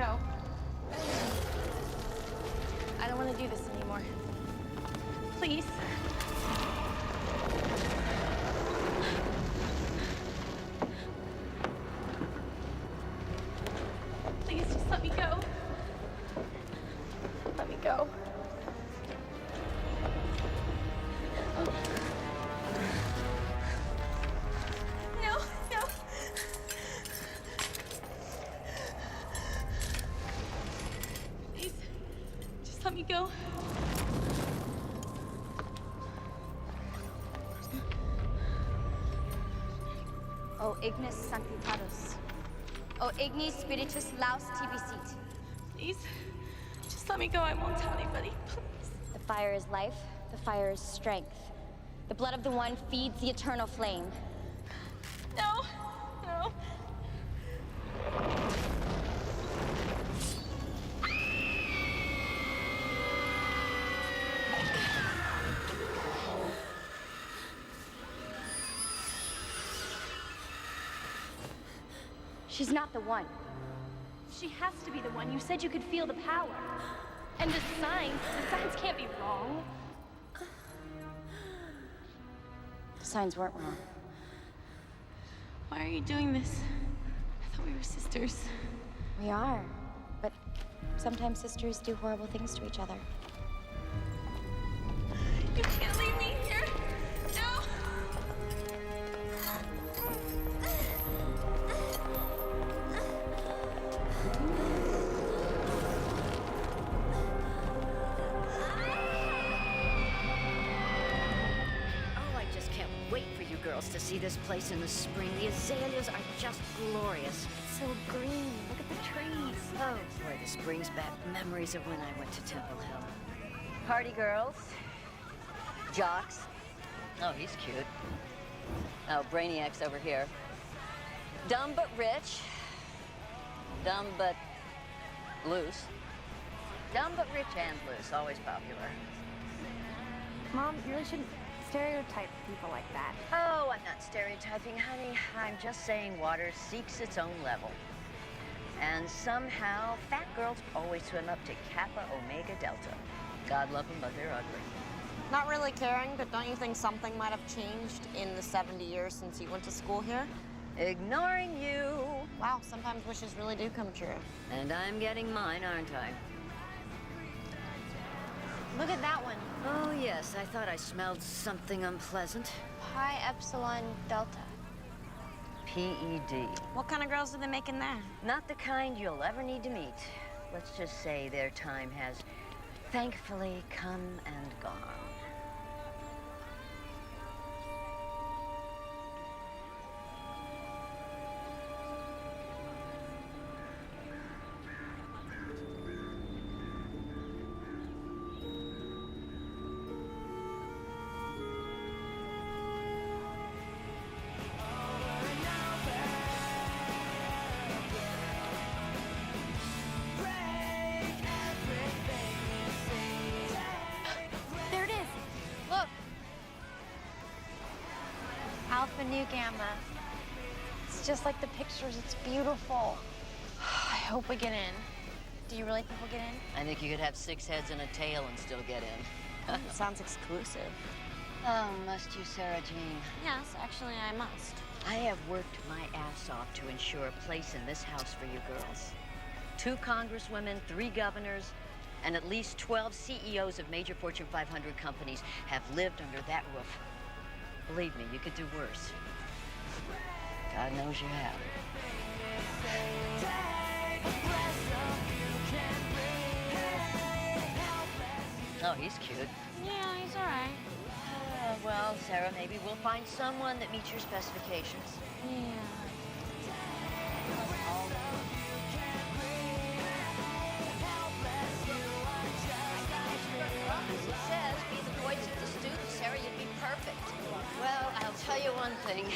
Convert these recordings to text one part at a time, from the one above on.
No. I don't want to do this anymore. Please. Please, just let me go. Let me go. No, no. Please, just let me go. O ignis sanctificados. O ignis spiritus laus tibi sit. Please, just let me go. I won't tell anybody, please. The fire is life, the fire is strength. The blood of the one feeds the eternal flame. No, no. She's not the one. She has to be the one. You said you could feel the power. And the signs can't be wrong. The signs weren't wrong. Why are you doing this? I thought we were sisters. We are, but sometimes sisters do horrible things to each other. You can't leave me here. No. Girls to see this place in the spring. The azaleas are just glorious. It's so green. Look at the trees. Oh boy, this brings back memories of when I went to Temple Hill. Party girls. Jocks. Oh, he's cute. Oh, Brainiac's over here. Dumb but rich. Dumb but loose. Dumb but rich and loose. Always popular. Mom, you really shouldn't stereotype people like that. Oh, I'm not stereotyping, honey. I'm just saying water seeks its own level. And somehow, fat girls always swim up to Kappa Omega Delta. God love them, but they're ugly. Not really caring, but don't you think something might have changed in the 70 years since you went to school here? Ignoring you. Wow, sometimes wishes really do come true. And I'm getting mine, aren't I? Look at that one. Oh, yes, I thought I smelled something unpleasant. Pi Epsilon Delta. PED. What kind of girls do they make in there? Not the kind you'll ever need to meet. Let's just say their time has thankfully come and gone. Alpha Nu Gamma. It's just like the pictures. It's beautiful. I hope we get in. Do you really think we'll get in? I think you could have 6 heads and a tail and still get in. It sounds exclusive. Oh, must you, Sarah Jean? Yes, actually, I must. I have worked my ass off to ensure a place in this house for you girls. 2 congresswomen, 3 governors, and at least 12 CEOs of major Fortune 500 companies have lived under that roof. Believe me, you could do worse. God knows you have. Oh, he's cute. Yeah, he's all right. Well, Sarah, maybe we'll find someone that meets your specifications. Yeah. It says, be the voice of the student, Sarah, you'd be perfect. Well, I'll tell you one thing.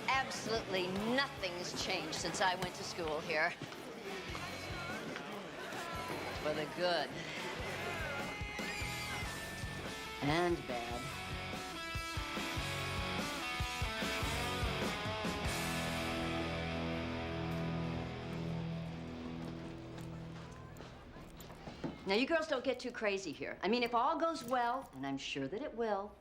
Absolutely nothing's changed since I went to school here. For the good. And bad. Now, you girls don't get too crazy here. I mean, if all goes well, and I'm sure that it will,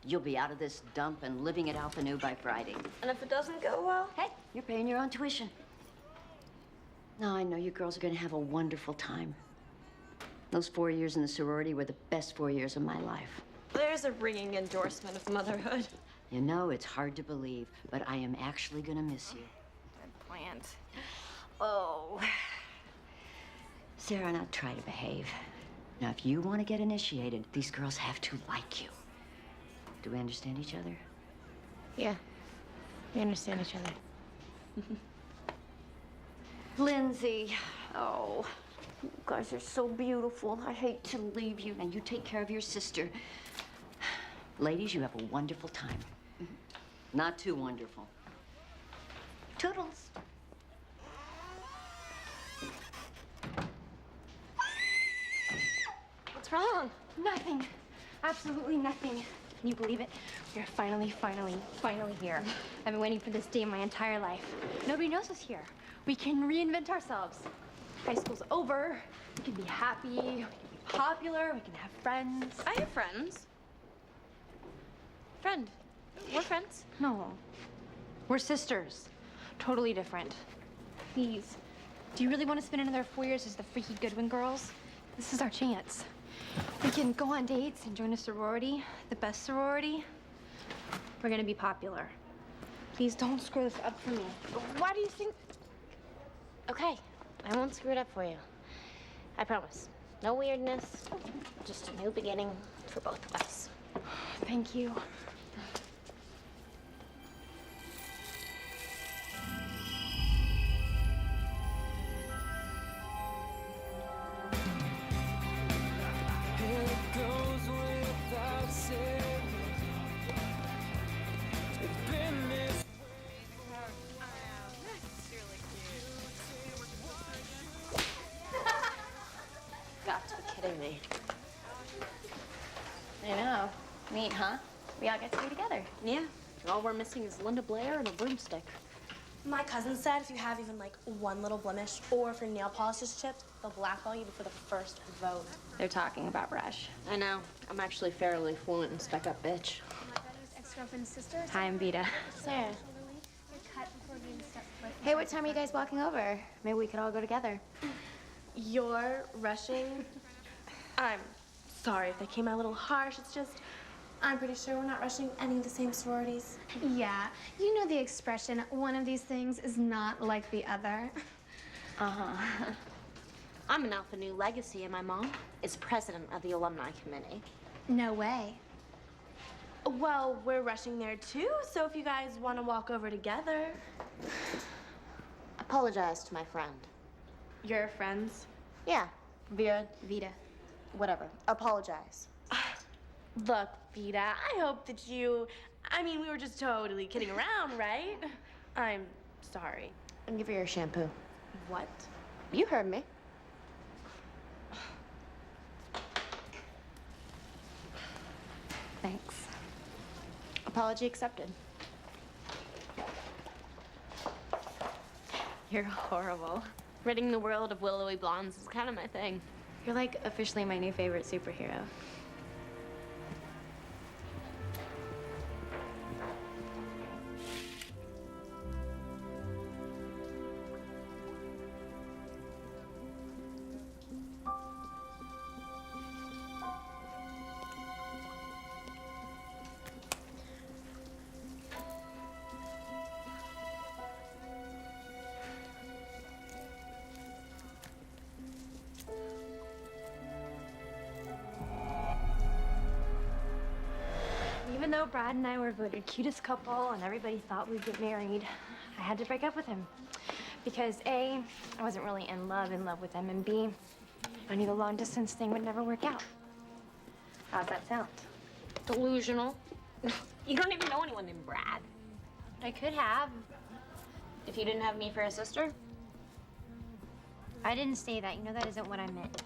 you'll be out of this dump and living at Alpha Nu by Friday. And if it doesn't go well? Hey, you're paying your own tuition. No, I know you girls are gonna have a wonderful time. Those 4 years in the sorority were the best 4 years of my life. There's a ringing endorsement of motherhood. You know, it's hard to believe, but I am actually gonna miss you. Good plant. Oh. Sarah, now try to behave. Now, if you want to get initiated, these girls have to like you. Do we understand each other? Yeah, we understand each other. Lindsay, oh, you guys are so beautiful. I hate to leave you. Now, you take care of your sister. Ladies, you have a wonderful time. Not too wonderful. Toodles. What's wrong? Nothing. Absolutely nothing. Can you believe it? We're finally here. I've been waiting for this day my entire life. Nobody knows us here. We can reinvent ourselves. High school's over. We can be happy. We can be popular. We can have friends. I have friends. Friend. We're friends. No. We're sisters. Totally different. Please. Do you really want to spend another 4 years as the freaky Goodwin girls? This is our chance. We can go on dates and join a sorority, the best sorority. We're gonna be popular. Please don't screw this up for me. Why do you think... Okay, I won't screw it up for you. I promise. No weirdness. Just a new beginning for both of us. Thank you. Got to be kidding me. I know. Neat, huh? We all get to be together. Yeah. All we're missing is Linda Blair and a broomstick. My cousin said if you have even like one little blemish or if your nail polish is chipped, they'll blackball you before the first vote. They're talking about Rush. I know. I'm actually fairly fluent in stuck-up bitch. Ex-girlfriend's sister? Hi, I'm Vita. Sarah. Hey, what time are you guys walking over? Maybe we could all go together. You're rushing. I'm sorry if that came out a little harsh. It's just, I'm pretty sure we're not rushing any of the same sororities. Yeah, you know the expression, one of these things is not like the other. Uh-huh. I'm an Alpha Nu legacy, and my mom is president of the alumni committee. No way. Well, we're rushing there too, so if you guys want to walk over together. Apologize to my friend. Your friends? Yeah, Vera, Vita. whatever. Apologize. Look, Vita, I hope that I mean, we were just totally kidding around, right? I'm sorry. And give her your shampoo. What? You heard me. Thanks. Apology accepted. You're horrible. Ridding the world of willowy blondes is kind of my thing. You're like officially my new favorite superhero. Even though Brad and I were voted cutest couple and everybody thought we'd get married, I had to break up with him. Because A, I wasn't really in love with him, and B, I knew the long distance thing would never work out. How's that sound? Delusional. You don't even know anyone named Brad. I could have. If you didn't have me for a sister? I didn't say that. You know that isn't what I meant.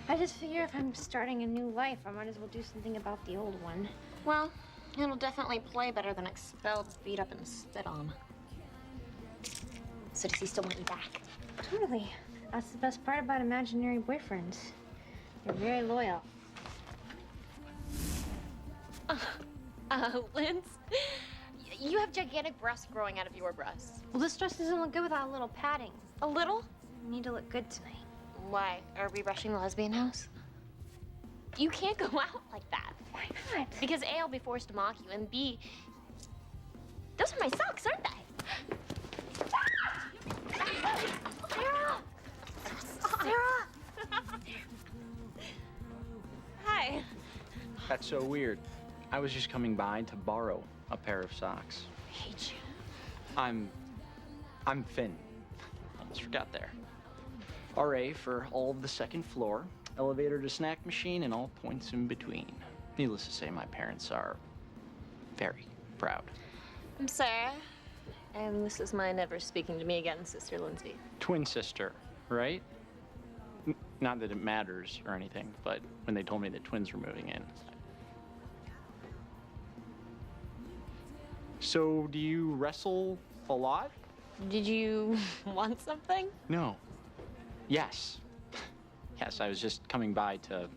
I just figure if I'm starting a new life, I might as well do something about the old one. Well, it'll definitely play better than expelled, beat up, and spit on. So does he still want you back? Totally. That's the best part about imaginary boyfriends. You're very loyal. Linz, you have gigantic breasts growing out of your breasts. Well, this dress doesn't look good without a little padding. A little? You need to look good tonight. Why? Are we rushing the lesbian house? You can't go out like that. Why not? Because A, I'll be forced to mock you, and B, those are my socks, aren't they? Sarah! Sarah! Hi. That's so weird. I was just coming by to borrow a pair of socks. I hate you. I'm Finn. Almost forgot there. RA for all of the second floor, elevator to snack machine, and all points in between. Needless to say, my parents are very proud. I'm Sarah, and this is my never speaking to me again, Sister Lindsay. Twin sister, right? Not that it matters or anything, but when they told me that twins were moving in. So, do you wrestle a lot? Did you want something? No. Yes. Yes, I was just coming by to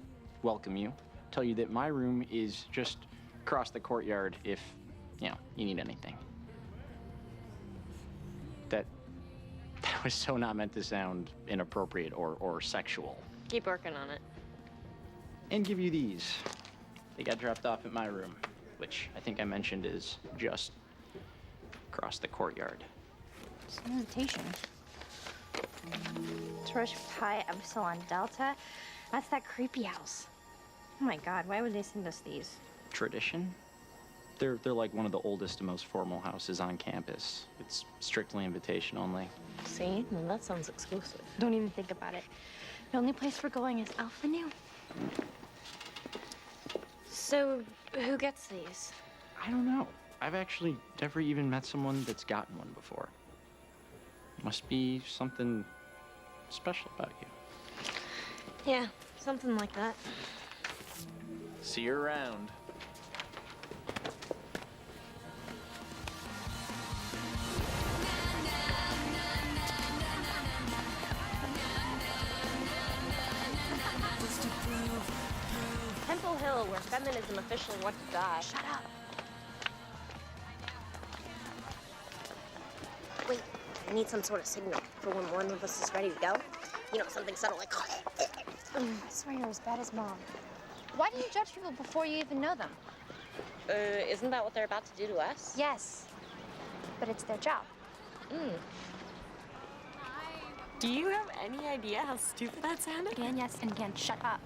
welcome you, tell you that my room is just across the courtyard if, you need anything. That was so not meant to sound inappropriate or sexual. Keep working on it. And give you these. They got dropped off at my room, which I think I mentioned is just across the courtyard. It's an invitation. Torch Pi Epsilon Delta? That's that creepy house. Oh my god, why would they send us these? Tradition? They're like one of the oldest and most formal houses on campus. It's strictly invitation only. See? Well, that sounds exclusive. Don't even think about it. The only place we're going is Alpha Nu. So, who gets these? I don't know. I've actually never even met someone that's gotten one before. Must be something special about you. Yeah, something like that. See you around. Temple Hill, where feminism officially went to die. Shut up. Wait, I need some sort of signal for when one of us is ready to go. You know, something subtle like... I swear you're as bad as Mom. Why do you judge people before you even know them? Isn't that what they're about to do to us? Yes, but it's their job. Do you have any idea how stupid that sounded? Again, yes, and again, shut up.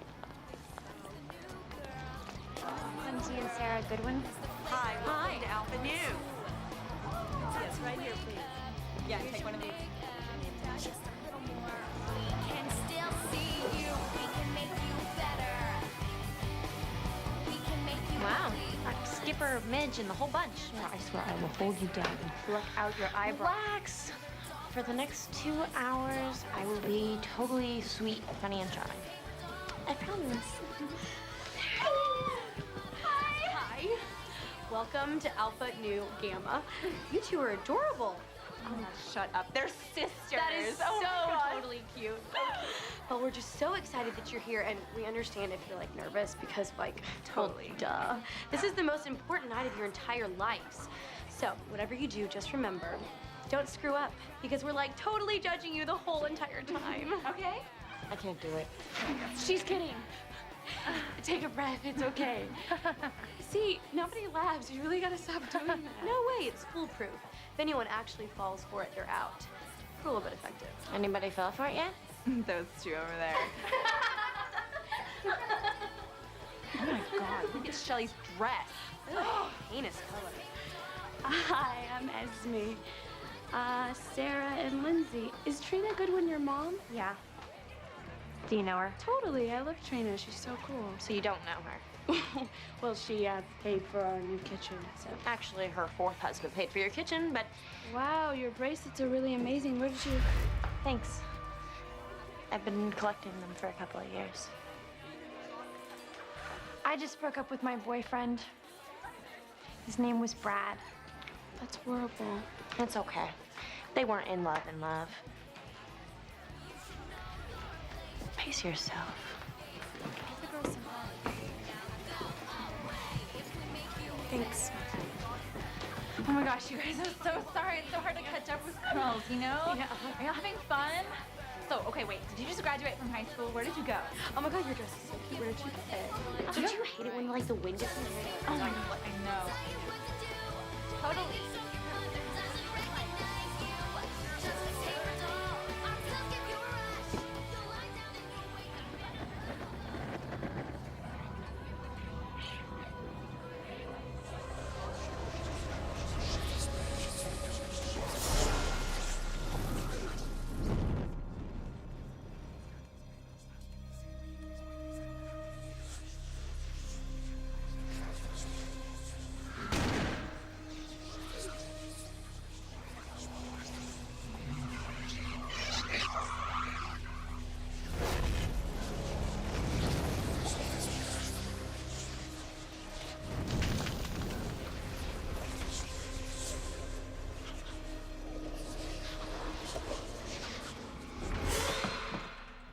Lindsay and Sarah Goodwin. Hi, welcome to Alpha Nu. Yes, right here, please. Yeah, take one of these. Wow. Skipper, Midge, and the whole bunch. Yeah, I swear I will hold you down and pluck out your eyebrow. Relax. For the next 2 hours, I will be totally sweet, funny, and charming. I promise. Hi. Welcome to Alpha Nu Gamma. You two are adorable. Oh, shut up. They're sisters. That is totally cute. But we're just so excited that you're here, and we understand if you're, nervous because, Totally. duh. This is the most important night of your entire lives. So, whatever you do, just remember, don't screw up, because we're, totally judging you the whole entire time, okay? I can't do it. She's kidding. Take a breath, it's okay. See, nobody laughs. You really gotta stop doing that. No way, it's foolproof. If anyone actually falls for it, they're out. It's a little bit effective. Anybody fell for it yet? Those two over there. Oh my god, look at Shelly's dress. Ugh, heinous color. Hi, I'm Esme. Sarah and Lindsay. Is Trina Goodwin your mom? Yeah. Do you know her? Totally, I love Trina. She's so cool. So you don't know her. Well, she paid for our new kitchen, so. Actually, her fourth husband paid for your kitchen, but Wow, your bracelets are really amazing. Where did you? thanks. I've been collecting them for a couple of years. I just broke up with my boyfriend. His name was Brad. That's horrible. It's okay. They weren't in love. Pace yourself. Oh my gosh, you guys, I'm so sorry. It's so hard to catch up with girls, you know? Yeah. Are y'all having fun? So, okay, wait. Did you just graduate from high school? Where did you go? Oh my god, your dress is so cute. Where did you get it? Don't you hate it when like the wind gets in your hair? Oh my god, I know. Totally.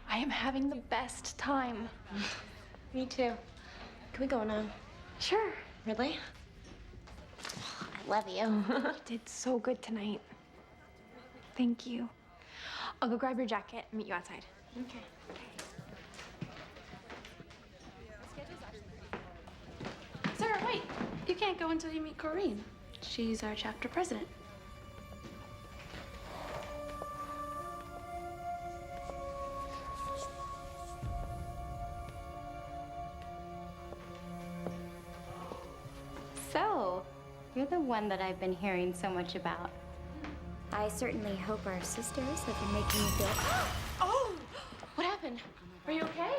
I am having the best time. Me too. Can we go now? Sure. Really? I love you. You did so good tonight. Thank you. I'll go grab your jacket and meet you outside. Okay. Sarah, wait. You can't go until you meet Corinne. She's our chapter president. So, you're the one that I've been hearing so much about. I certainly hope our sisters have been making you feel. Oh! What happened? Are you okay?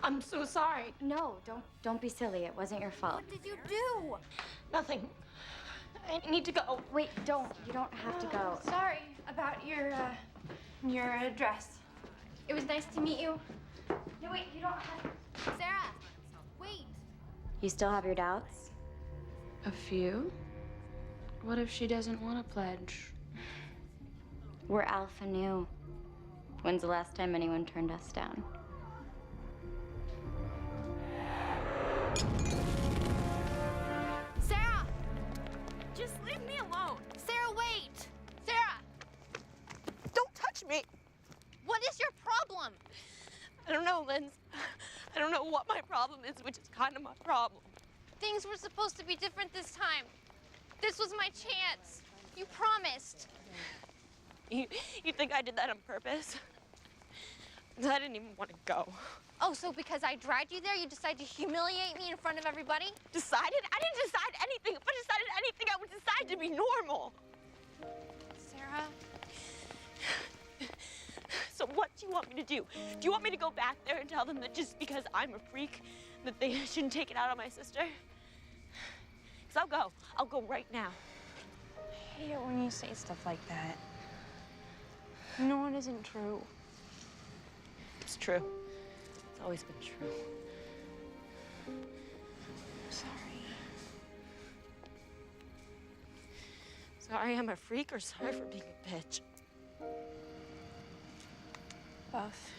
I'm so sorry. No, don't be silly. It wasn't your fault. What did you do? Nothing. I need to go. Wait, don't. You don't have to go. Sorry about your dress. It was nice to meet you. No, wait, you don't have. Sarah, wait. You still have your doubts? A few? What if she doesn't want to pledge? We're Alpha Nu. When's the last time anyone turned us down? Sarah! Just leave me alone. Sarah, wait! Sarah! Don't touch me. What is your problem? I don't know, Linz. I don't know what my problem is, which is kind of my problem. Things were supposed to be different this time. This was my chance. You promised. You think I did that on purpose? I didn't even want to go. Oh, so because I dragged you there, you decided to humiliate me in front of everybody? Decided? I didn't decide anything. If I decided anything, I would decide to be normal. Sarah? So what do you want me to do? Do you want me to go back there and tell them that just because I'm a freak, that they shouldn't take it out on my sister? Because I'll go. I'll go right now. I hate it when you say stuff like that. You know it isn't true. It's true. It's always been true. I'm sorry. Sorry I'm a freak or sorry for being a bitch? Both.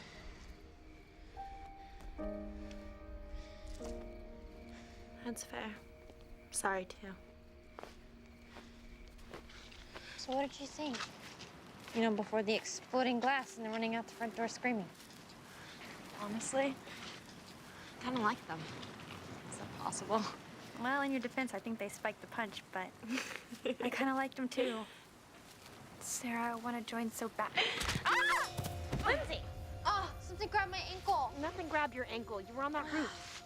That's fair. Sorry, too. So what did you think? You know, before the exploding glass and then running out the front door screaming. Honestly, I kind of like them. Is that possible? Well, in your defense, I think they spiked the punch, but I kind of liked them too. Sarah, I want to join so bad. Ah! Lindsay! Oh, something grabbed my ankle. Nothing grabbed your ankle. You were on that roof.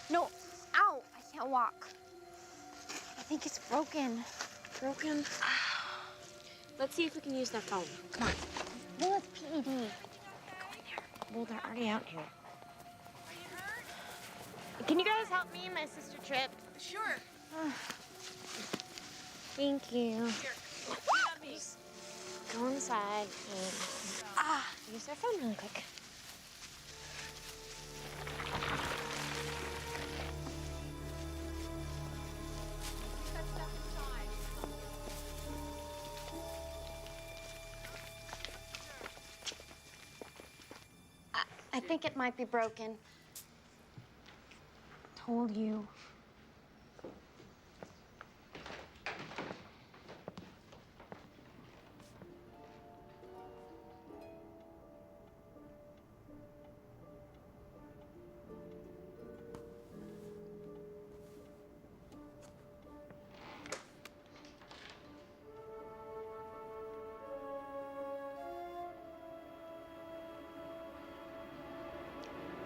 No, ow, I can't walk. I think it's broken. Broken? Let's see if we can use that phone. Come on. No, it's PED. Go in there. Well, they're already out here. Can you guys help me? My sister tripped. Sure. Thank you. Here. Just go inside and use their phone really quick. I think it might be broken. Told you.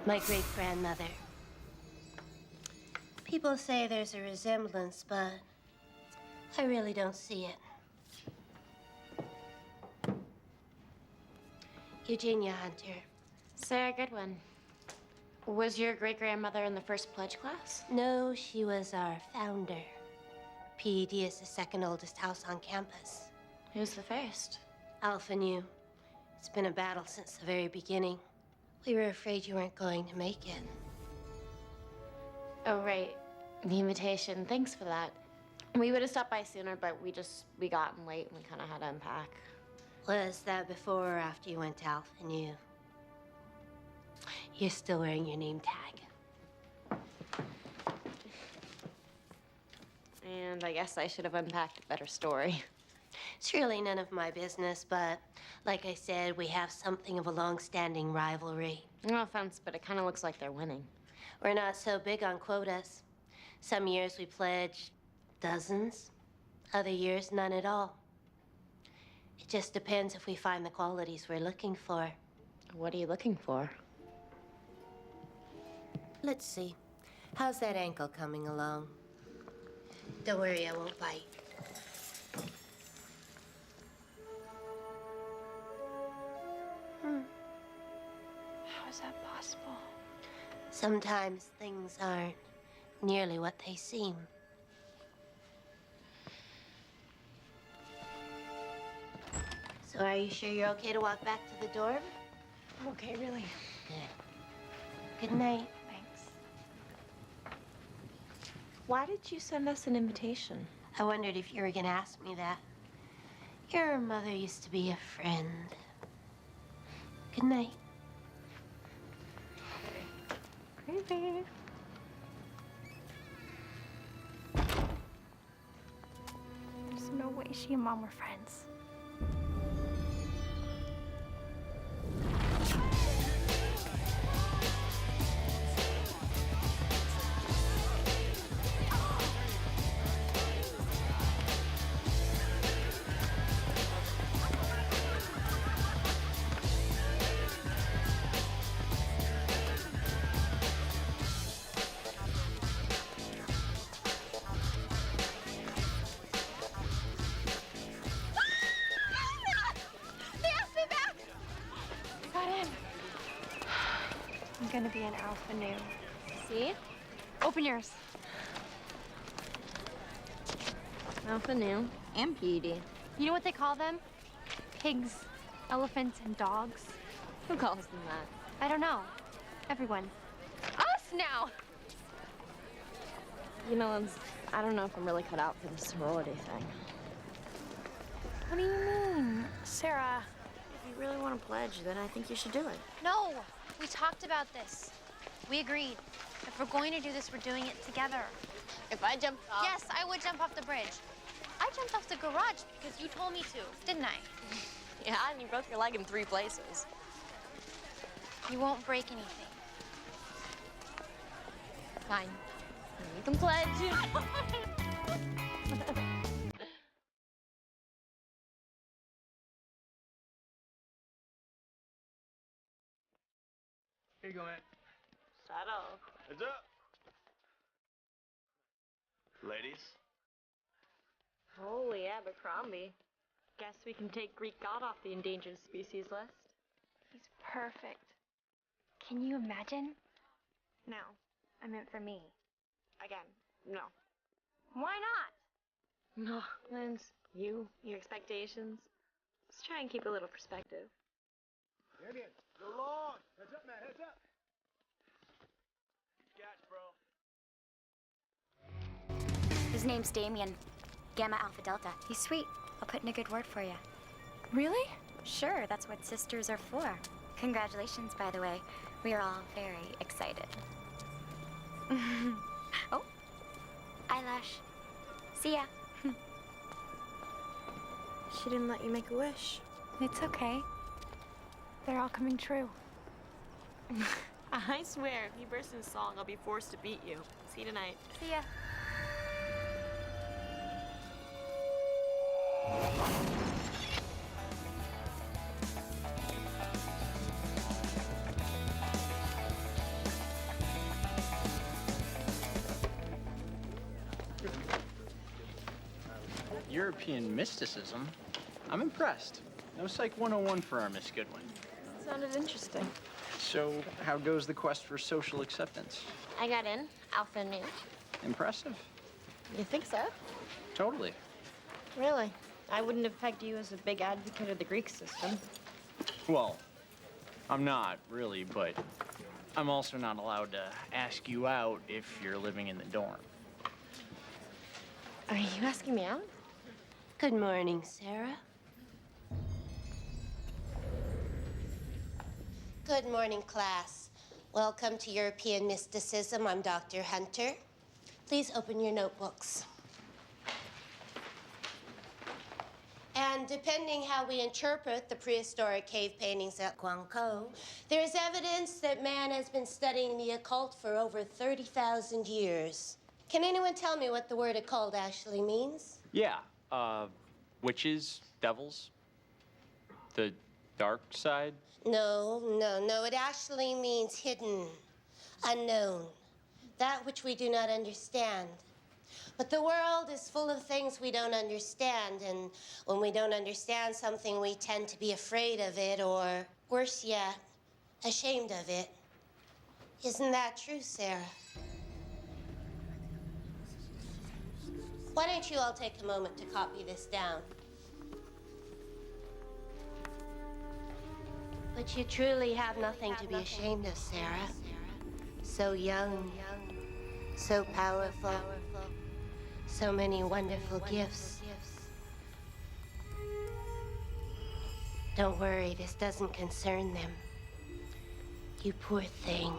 My great-grandmother. People say there's a resemblance, but I really don't see it. Eugenia Hunter. Sarah Goodwin. Was your great-grandmother in the first pledge class? No, she was our founder. PED is the second oldest house on campus. Who's the first? Alpha Nu. It's been a battle since the very beginning. We were afraid you weren't going to make it. Oh, right. The invitation. Thanks for that. We would have stopped by sooner, but we got in late and we kind of had to unpack. Was that before or after you went to Alpha Nu? You're still wearing your name tag. And I guess I should have unpacked a better story. It's really none of my business, but like I said, we have something of a long-standing rivalry. No offense, but it kind of looks like they're winning. We're not so big on quotas. Some years we pledge dozens, other years none at all. It just depends if we find the qualities we're looking for. What are you looking for? Let's see. How's that ankle coming along? Don't worry, I won't bite. How is that possible? Sometimes things aren't nearly what they seem. So are you sure you're okay to walk back to the dorm? I'm okay, really. Good. Good night. Thanks. Why did you send us an invitation? I wondered if you were gonna ask me that. Your mother used to be a friend. Good night. Creepy. There's no way she and Mom were friends. I'm gonna be an Alpha Nu. See? Open yours. Alpha Nu and PED. You know what they call them? Pigs, elephants, and dogs. Who calls them that? I don't know. Everyone. Us now! You know, I don't know if I'm really cut out for the sorority thing. What do you mean? Sarah. If you really want to pledge, then I think you should do it. No! We talked about this. We agreed. If we're going to do this, we're doing it together. If I jumped off... Yes, I would jump off the bridge. I jumped off the garage because you told me to, didn't I? Yeah, and you broke your leg in 3 places. You won't break anything. Fine. You can pledge. Here you go, man. Settle. Heads up. Ladies. Holy Abercrombie. Guess we can take Greek god off the endangered species list. He's perfect. Can you imagine? No. I meant for me. Again, no. Why not? No, Linz, your expectations. Let's try and keep a little perspective. Damien, go long. Heads up, man, heads up. Catch, bro. His name's Damien. Gamma Alpha Delta. He's sweet. I'll put in a good word for you. Really? Sure, that's what sisters are for. Congratulations, by the way. We are all very excited. Oh, eyelash. See ya. She didn't let you make a wish. It's okay. They're all coming true. I swear, if you burst in song, I'll be forced to beat you. See you tonight. See ya. European mysticism. I'm impressed. No Psych 101 for our Miss Goodwin. Sounded interesting. So, how goes the quest for social acceptance? I got in, Alpha Nu. Impressive. You think so? Totally. Really? I wouldn't have pegged you as a big advocate of the Greek system. Well, I'm not really, but I'm also not allowed to ask you out if you're living in the dorm. Are you asking me out? Good morning, Sarah. Good morning, class. Welcome to European Mysticism. I'm Dr. Hunter. Please open your notebooks. And depending how we interpret the prehistoric cave paintings at Guangzhou, there is evidence that man has been studying the occult for over 30,000 years. Can anyone tell me what the word occult actually means? Yeah, witches, devils, the dark side. No. It actually means hidden, unknown, that which we do not understand. But the world is full of things we don't understand, and when we don't understand something, we tend to be afraid of it, or worse yet, ashamed of it. Isn't that true, Sarah? Why don't you all take a moment to copy this down? But you truly have nothing to be ashamed of, Sarah. So young, so powerful, so many wonderful gifts. Don't worry, this doesn't concern them. You poor thing.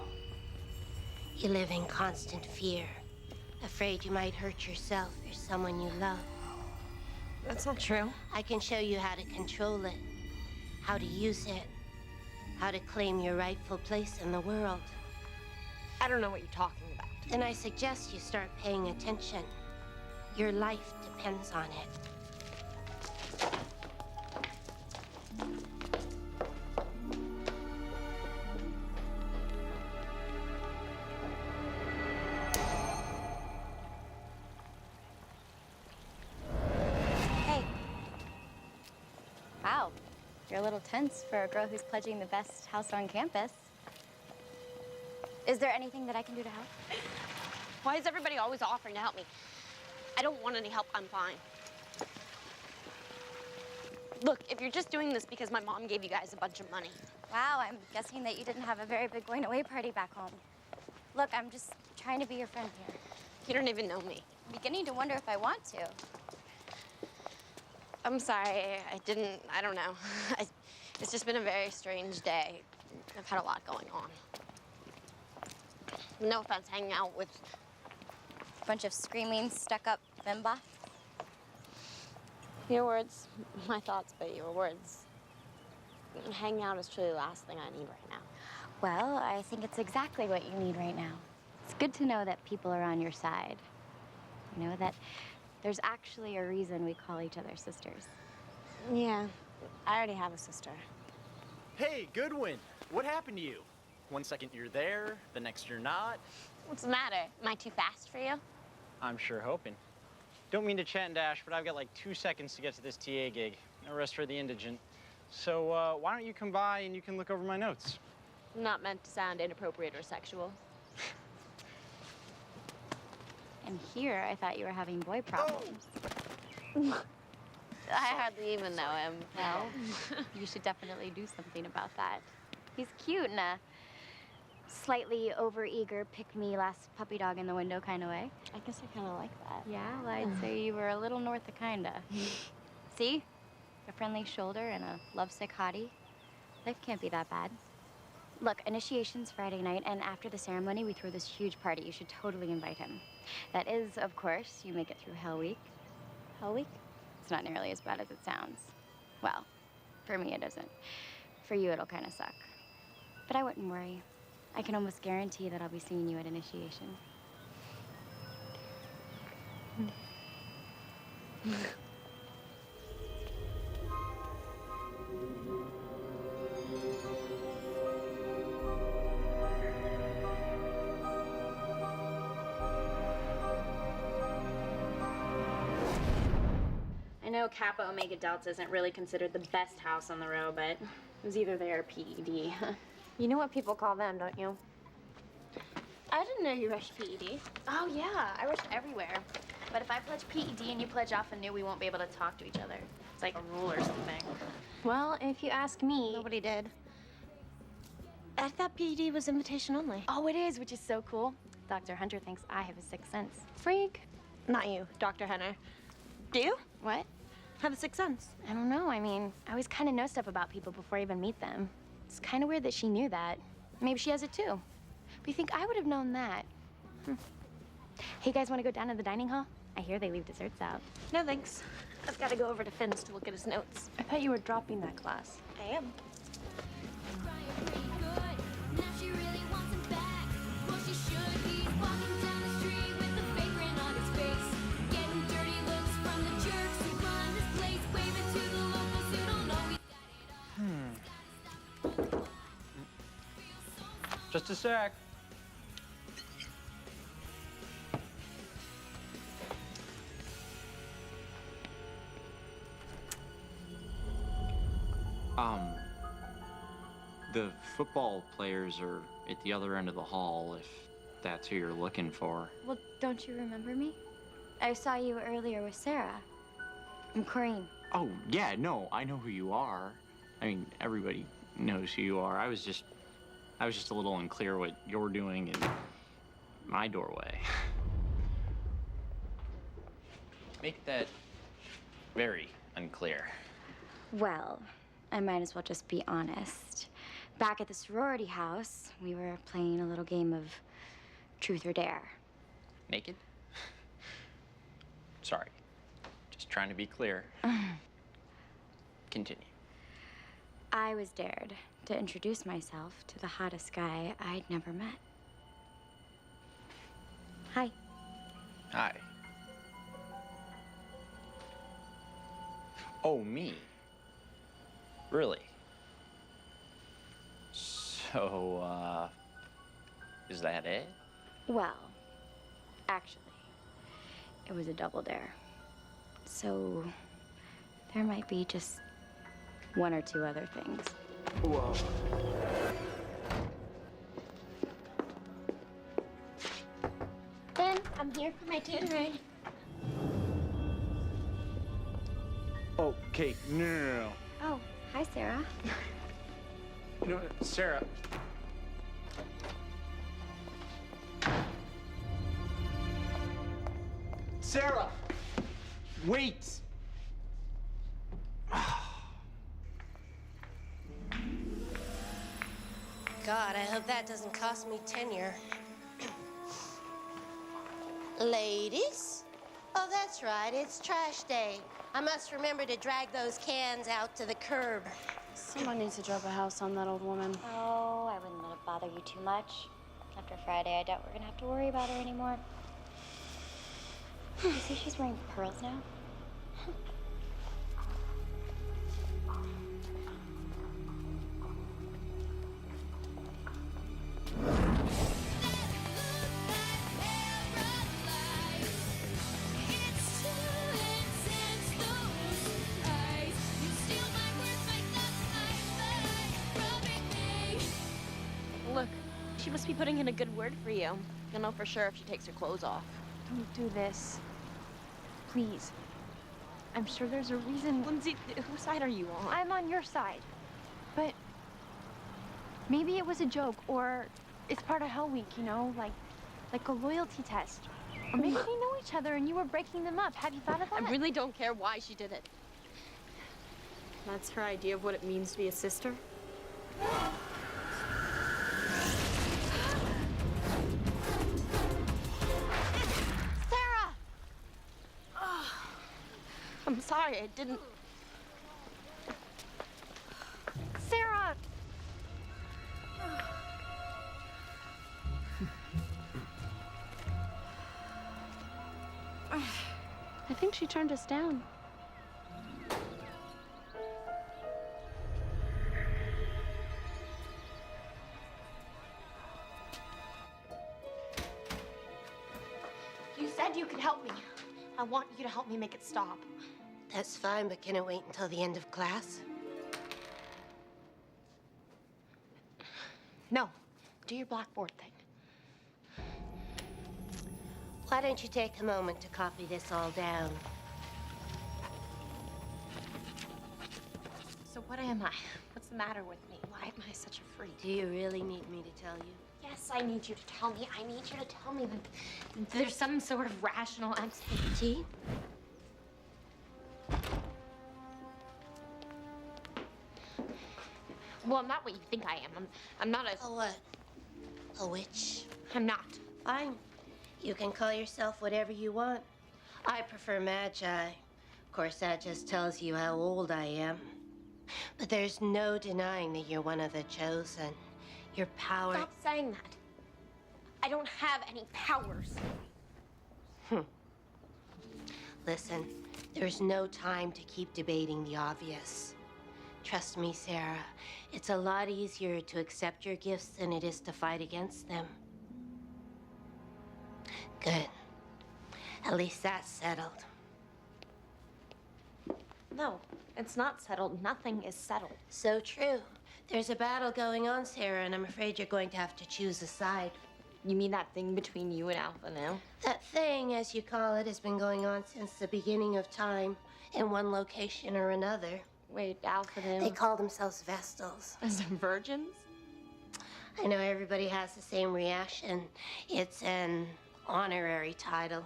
You live in constant fear, afraid you might hurt yourself or someone you love. That's not true. I can show you how to control it, how to use it, how to claim your rightful place in the world. I don't know what you're talking about. Then I suggest you start paying attention. Your life depends on it. Hey. Wow. You're a little tense for a girl who's pledging the best house on campus. Is there anything that I can do to help? Why is everybody always offering to help me? I don't want any help. I'm fine. Look, if you're just doing this because my mom gave you guys a bunch of money. Wow, I'm guessing that you didn't have a very big going away party back home. Look, I'm just trying to be your friend here. You don't even know me. I'm beginning to wonder if I want to. I'm sorry. I don't know. It's just been a very strange day. I've had a lot going on. No offense, hanging out with A bunch of screaming, stuck-up bimba. your words, my thoughts, but your words. Hanging out is truly the last thing I need right now. Well, I think it's exactly what you need right now. It's good to know that people are on your side. You know, that there's actually a reason we call each other sisters. Yeah, I already have a sister. Hey, Goodwin, what happened to you? One second you're there, the next you're not. What's the matter? Am I too fast for you? I'm sure hoping. Don't mean to chat and dash, but I've got like 2 seconds to get to this TA gig. No rest for the indigent. So why don't you come by and you can look over my notes? Not meant to sound inappropriate or sexual. And here, I thought you were having boy problems. I hardly even know him. Well, you should definitely do something about that. He's cute in a slightly overeager, pick-me last puppy dog in the window kind of way. I guess I kind of like that. Yeah, well, I'd say you were a little north of kinda. See? A friendly shoulder and a lovesick hottie. Life can't be that bad. Look, initiation's Friday night, and after the ceremony, we throw this huge party. You should totally invite him. That is, of course, you make it through Hell Week. Hell Week? It's not nearly as bad as it sounds. Well, for me, it isn't. For you, it'll kind of suck. But I wouldn't worry. I can almost guarantee that I'll be seeing you at initiation. Kappa Omega Delta isn't really considered the best house on the row, but it was either there or PED. You know what people call them, don't you? I didn't know you rushed PED. Oh, yeah, I rush everywhere. But if I pledge PED and you pledge Alpha Nu, we won't be able to talk to each other. It's like a rule or something. Well, if you ask me. Nobody did. I thought PED was invitation only. Oh, it is, which is so cool. Dr. Hunter thinks I have a sixth sense. Freak. Not you, Dr. Hunter. Do you? What? Have a sixth sense? I don't know. I mean, I always kind of know stuff about people before I even meet them. It's kind of weird that she knew that. Maybe she has it too. But you think I would have known that? Hey, you guys want to go down to the dining hall? I hear they leave desserts out. No, thanks. I've got to go over to Finn's to look at his notes. I thought you were dropping that class. I am. Just a sec. The football players are at the other end of the hall, if that's who you're looking for. Well, don't you remember me? I saw you earlier with Sarah. I'm Corinne. Oh, yeah, no, I know who you are. I mean, everybody knows who you are. I was just a little unclear what you're doing in my doorway. Make that very unclear. Well, I might as well just be honest. Back at the sorority house, we were playing a little game of truth or dare. Naked? Sorry. Just trying to be clear. Continue. I was dared to introduce myself to the hottest guy I'd never met. Hi. Hi. Oh, me? Really? So, is that it? Well, actually, it was a double dare. So, there might be just one or two other things. Whoa. Finn, I'm here for my tutoring. Okay, no. Oh, hi, Sarah. No, Sarah. Sarah! Wait! God, I hope that doesn't cost me tenure. Ladies? Oh, that's right, it's trash day. I must remember to drag those cans out to the curb. Someone needs to drop a house on that old woman. Oh, I wouldn't let it bother you too much. After Friday, I doubt we're gonna have to worry about her anymore. You see she's wearing pearls now? Look, she must be putting in a good word for you. You'll know for sure if she takes her clothes off. Don't do this. Please. I'm sure there's a reason. Lindsay, whose side are you on? I'm on your side. But maybe it was a joke, or it's part of Hell Week, you know, like a loyalty test. Or maybe they know each other and you were breaking them up. Have you thought of that? I really don't care why she did it. That's her idea of what it means to be a sister? Sarah! I'm sorry, I didn't... Sarah! I think she turned us down. You said you could help me. I want you to help me make it stop. That's fine, but can it wait until the end of class? No. Do your blackboard thing. Why don't you take a moment to copy this all down? So what am I? What's the matter with me? Why am I such a freak? Do you really need me to tell you? Yes, I need you to tell me. I need you to tell me that there's some sort of rational explanation. Tea? Well, I'm not what you think I am. I'm not a... A what? A witch? I'm not. Fine. You can call yourself whatever you want. I prefer Magi. Of course, that just tells you how old I am. But there's no denying that you're one of the chosen. Your power... Stop saying that. I don't have any powers. Listen, there's no time to keep debating the obvious. Trust me, Sarah, it's a lot easier to accept your gifts than it is to fight against them. Good. At least that's settled. No, it's not settled. Nothing is settled. So true. There's a battle going on, Sarah, and I'm afraid you're going to have to choose a side. You mean that thing between you and Alpha now? That thing, as you call it, has been going on since the beginning of time, in one location or another. Wait, Alpha then? They call themselves Vestals. As virgins? I know everybody has the same reaction. It's an honorary title.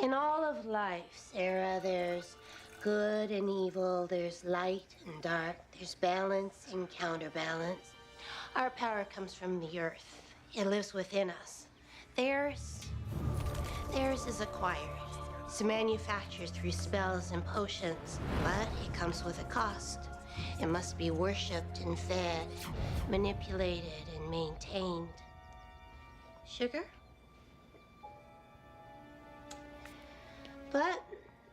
In all of life, Sarah, there's good and evil, there's light and dark, there's balance and counterbalance. Our power comes from the earth. It lives within us. Theirs is acquired. It's manufactured through spells and potions, but it comes with a cost. It must be worshipped and fed, manipulated and maintained. Sugar? But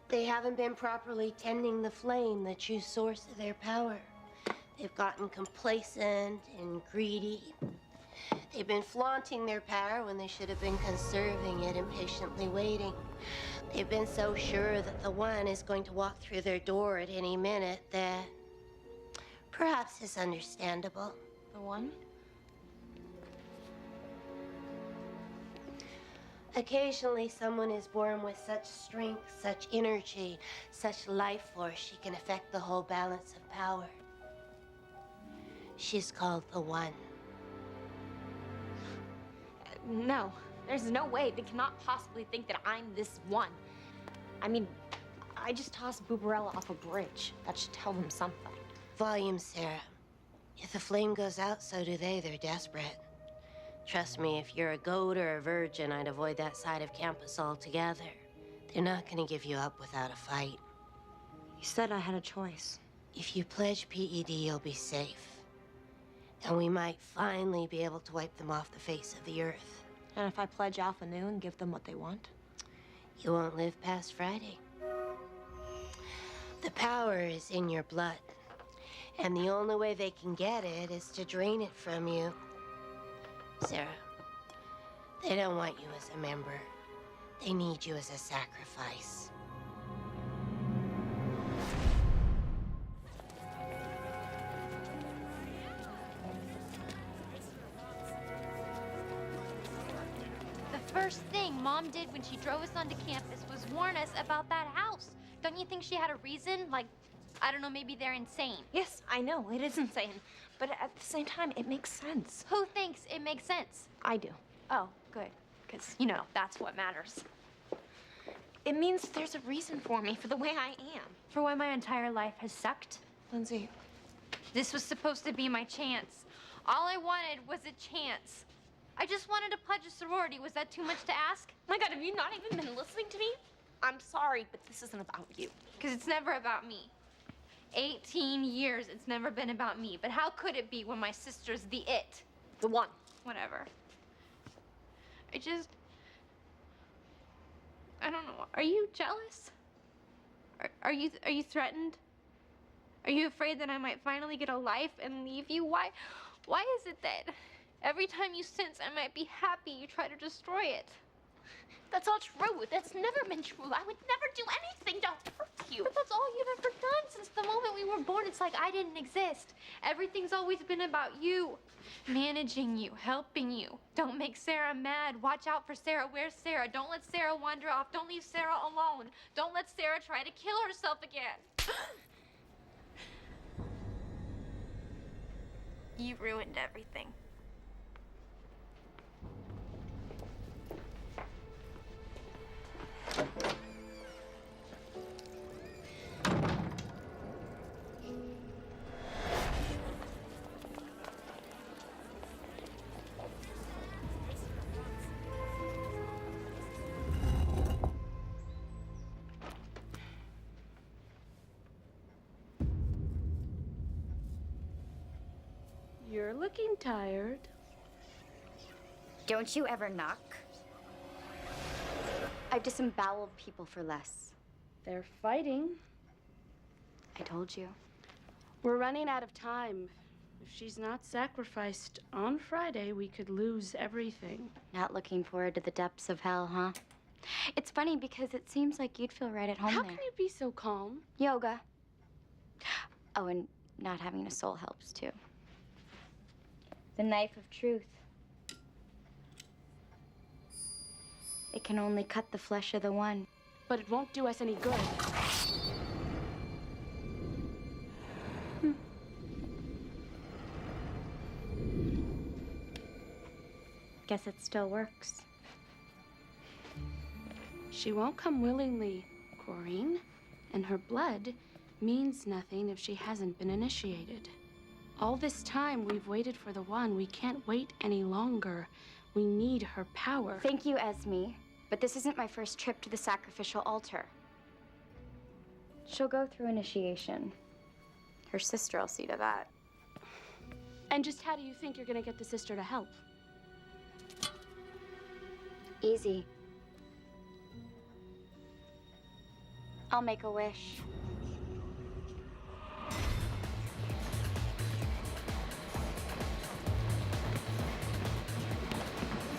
they haven't been properly tending the flame, the true source of their power. They've gotten complacent and greedy. They've been flaunting their power when they should have been conserving it and patiently waiting. They've been so sure that the one is going to walk through their door at any minute that perhaps is understandable. The one? Occasionally, someone is born with such strength, such energy, such life force, she can affect the whole balance of power. She's called the One. No, there's no way. They cannot possibly think that I'm this one. I mean, I just tossed Booberella off a bridge. That should tell them something. Volume, Sarah. If the flame goes out, so do they. They're desperate. Trust me, if you're a goat or a virgin, I'd avoid that side of campus altogether. They're not gonna give you up without a fight. You said I had a choice. If you pledge PED, you'll be safe. And we might finally be able to wipe them off the face of the earth. And if I pledge Alpha Nu and give them what they want? You won't live past Friday. The power is in your blood. And the only way they can get it is to drain it from you. Sarah, they don't want you as a member. They need you as a sacrifice. The first thing Mom did when she drove us onto campus was warn us about that house. Don't you think she had a reason? Like, I don't know, maybe they're insane. Yes, I know, it is insane. But at the same time, it makes sense. Who thinks it makes sense? I do. Oh, good. Because, you know, that's what matters. It means there's a reason for me, for the way I am. For why my entire life has sucked. Lindsay. This was supposed to be my chance. All I wanted was a chance. I just wanted to pledge a sorority. Was that too much to ask? My God, have you not even been listening to me? I'm sorry, but this isn't about you. Because it's never about me. 18 years, it's never been about me. But how could it be when my sister's the it? The one. Whatever. I don't know. Are you jealous? Are you threatened? Are you afraid that I might finally get a life and leave you? Why is it that every time you sense I might be happy, you try to destroy it? That's all true. That's never been true. I would never do anything to hurt you. But that's all you've ever done since the moment we were born. It's like I didn't exist. Everything's always been about you. Managing you, helping you. Don't make Sarah mad. Watch out for Sarah. Where's Sarah? Don't let Sarah wander off. Don't leave Sarah alone. Don't let Sarah try to kill herself again. You ruined everything. You're looking tired. Don't you ever knock? I've disemboweled people for less. They're fighting. I told you. We're running out of time. If she's not sacrificed on Friday, we could lose everything. Not looking forward to the depths of hell, huh? It's funny because it seems like you'd feel right at home How there. can you be so calm? Yoga. Oh, and not having a soul helps too. The knife of truth. It can only cut the flesh of the one. But it won't do us any good. Guess it still works. She won't come willingly, Corrine. And her blood means nothing if she hasn't been initiated. All this time we've waited for the one. We can't wait any longer. We need her power. Thank you, Esme. But this isn't my first trip to the sacrificial altar. She'll go through initiation. Her sister'll see to that. And just how do you think you're gonna get the sister to help? Easy. I'll make a wish.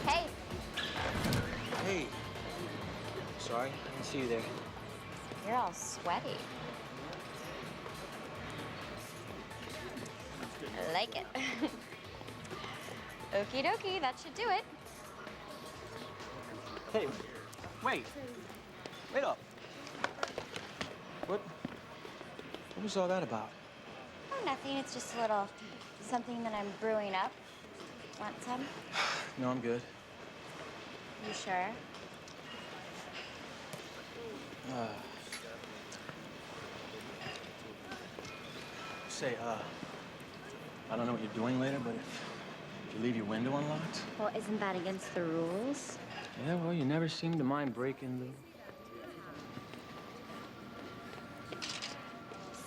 Hey, Hey. Sorry, I didn't see you there. you're all sweaty. I like it. Okie dokie, that should do it. Hey, wait. Wait up. What was all that about? Oh, nothing. It's just a little something that I'm brewing up. Want some? No, I'm good. You sure? Say, I don't know what you're doing later, but if you leave your window unlocked. Well, isn't that against the rules? Yeah, well, you never seem to mind breaking the...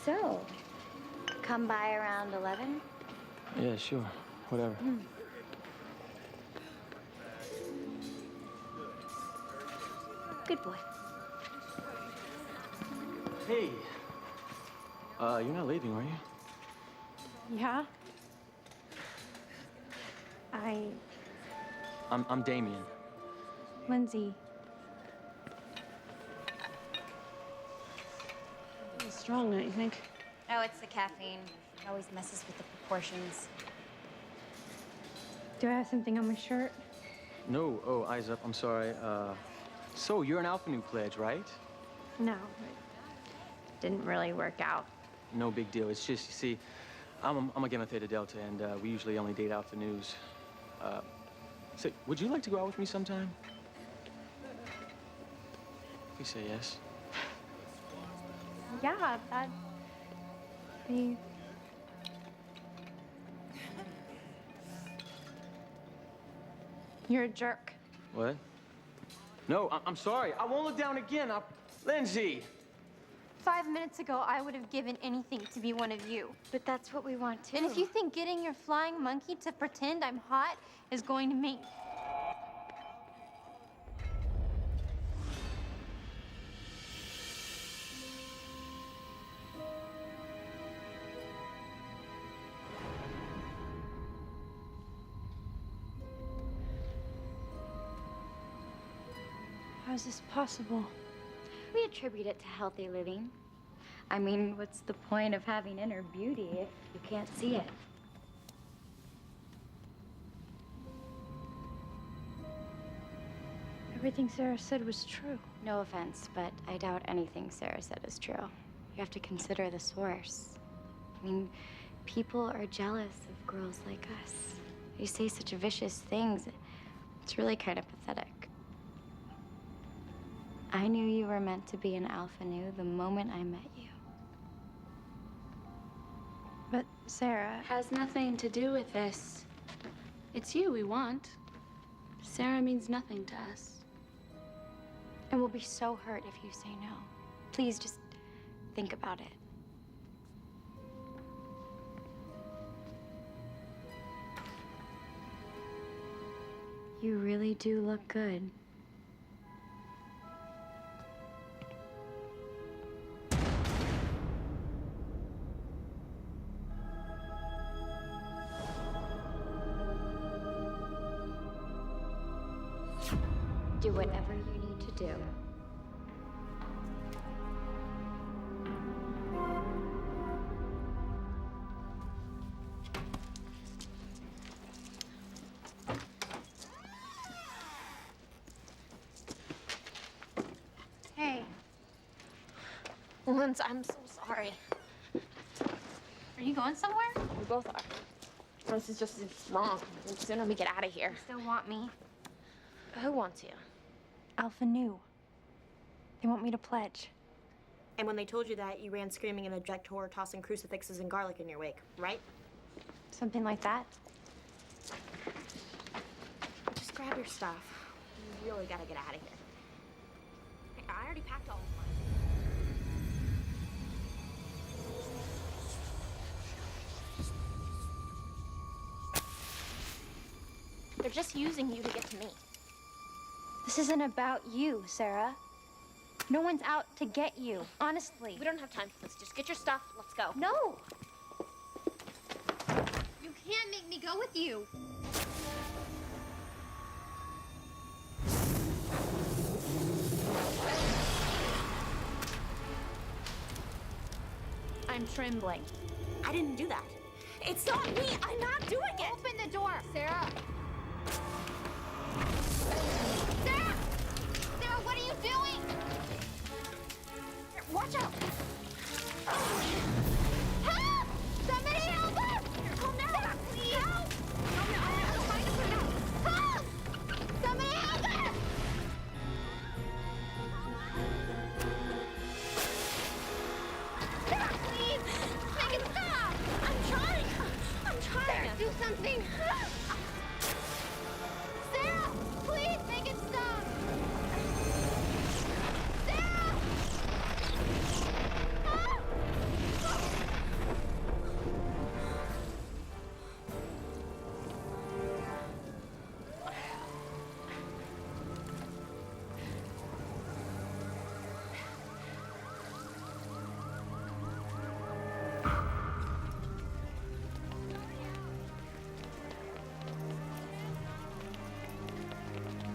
So, come by around 11? Yeah, sure. Whatever. Good boy. Hey. You're not leaving, are you? Yeah? I'm Damien. Lindsay. It's strong, don't you think? Oh, it's the caffeine. It always messes with the proportions. Do I have something on my shirt? No. Oh, eyes up. I'm sorry. So you're an Alpha Nu pledge, right? No, it didn't really work out. No big deal. It's just, you see, I'm a Gamma Theta Delta, and we usually only date Alpha Nus. So, would you like to go out with me sometime? Please say yes. Yeah, that'd be... You're a jerk. What? No, I'm sorry. I won't look down again. Lindsay! 5 minutes ago, I would have given anything to be one of you. But that's what we want too. And if you think getting your flying monkey to pretend I'm hot is going to make... is this possible? We attribute it to healthy living. I mean, what's the point of having inner beauty if you can't see it? Everything Sarah said was true. No offense, but I doubt anything Sarah said is true. You have to consider the source. I mean, people are jealous of girls like us. They say such vicious things. It's really kind of pathetic. I knew you were meant to be an alpha nu the moment I met you. But Sarah... Has nothing to do with this. It's you we want. Sarah means nothing to us. And we'll be so hurt if you say no. Please just think about it. You really do look good. Do whatever you need to do. Hey. Linz, I'm so sorry. Are you going somewhere? We both are. This is just it's wrong. The sooner we get out of here. Still want me? Who wants you? Alpha Nu. They want me to pledge. And when they told you that, you ran screaming in objector, tossing crucifixes and garlic in your wake, right? Something like that. Just grab your stuff. You really gotta get out of here. I already packed all of mine. They're just using you to get to me. This isn't about you, Sarah. No one's out to get you, honestly. We don't have time for this. Just get your stuff. Let's go. No! You can't make me go with you. I'm trembling. I didn't do that. It's not me. I'm not doing it. Open the door, Sarah. Sarah, what are you doing? Watch out! Help! Somebody help us! Calm down. Sarah, please! Help! I'm trying to put it out. Help! Somebody help us! Sarah, please! Make it stop! I'm trying. Sarah, do something! Sarah, please make it stop! Sarah!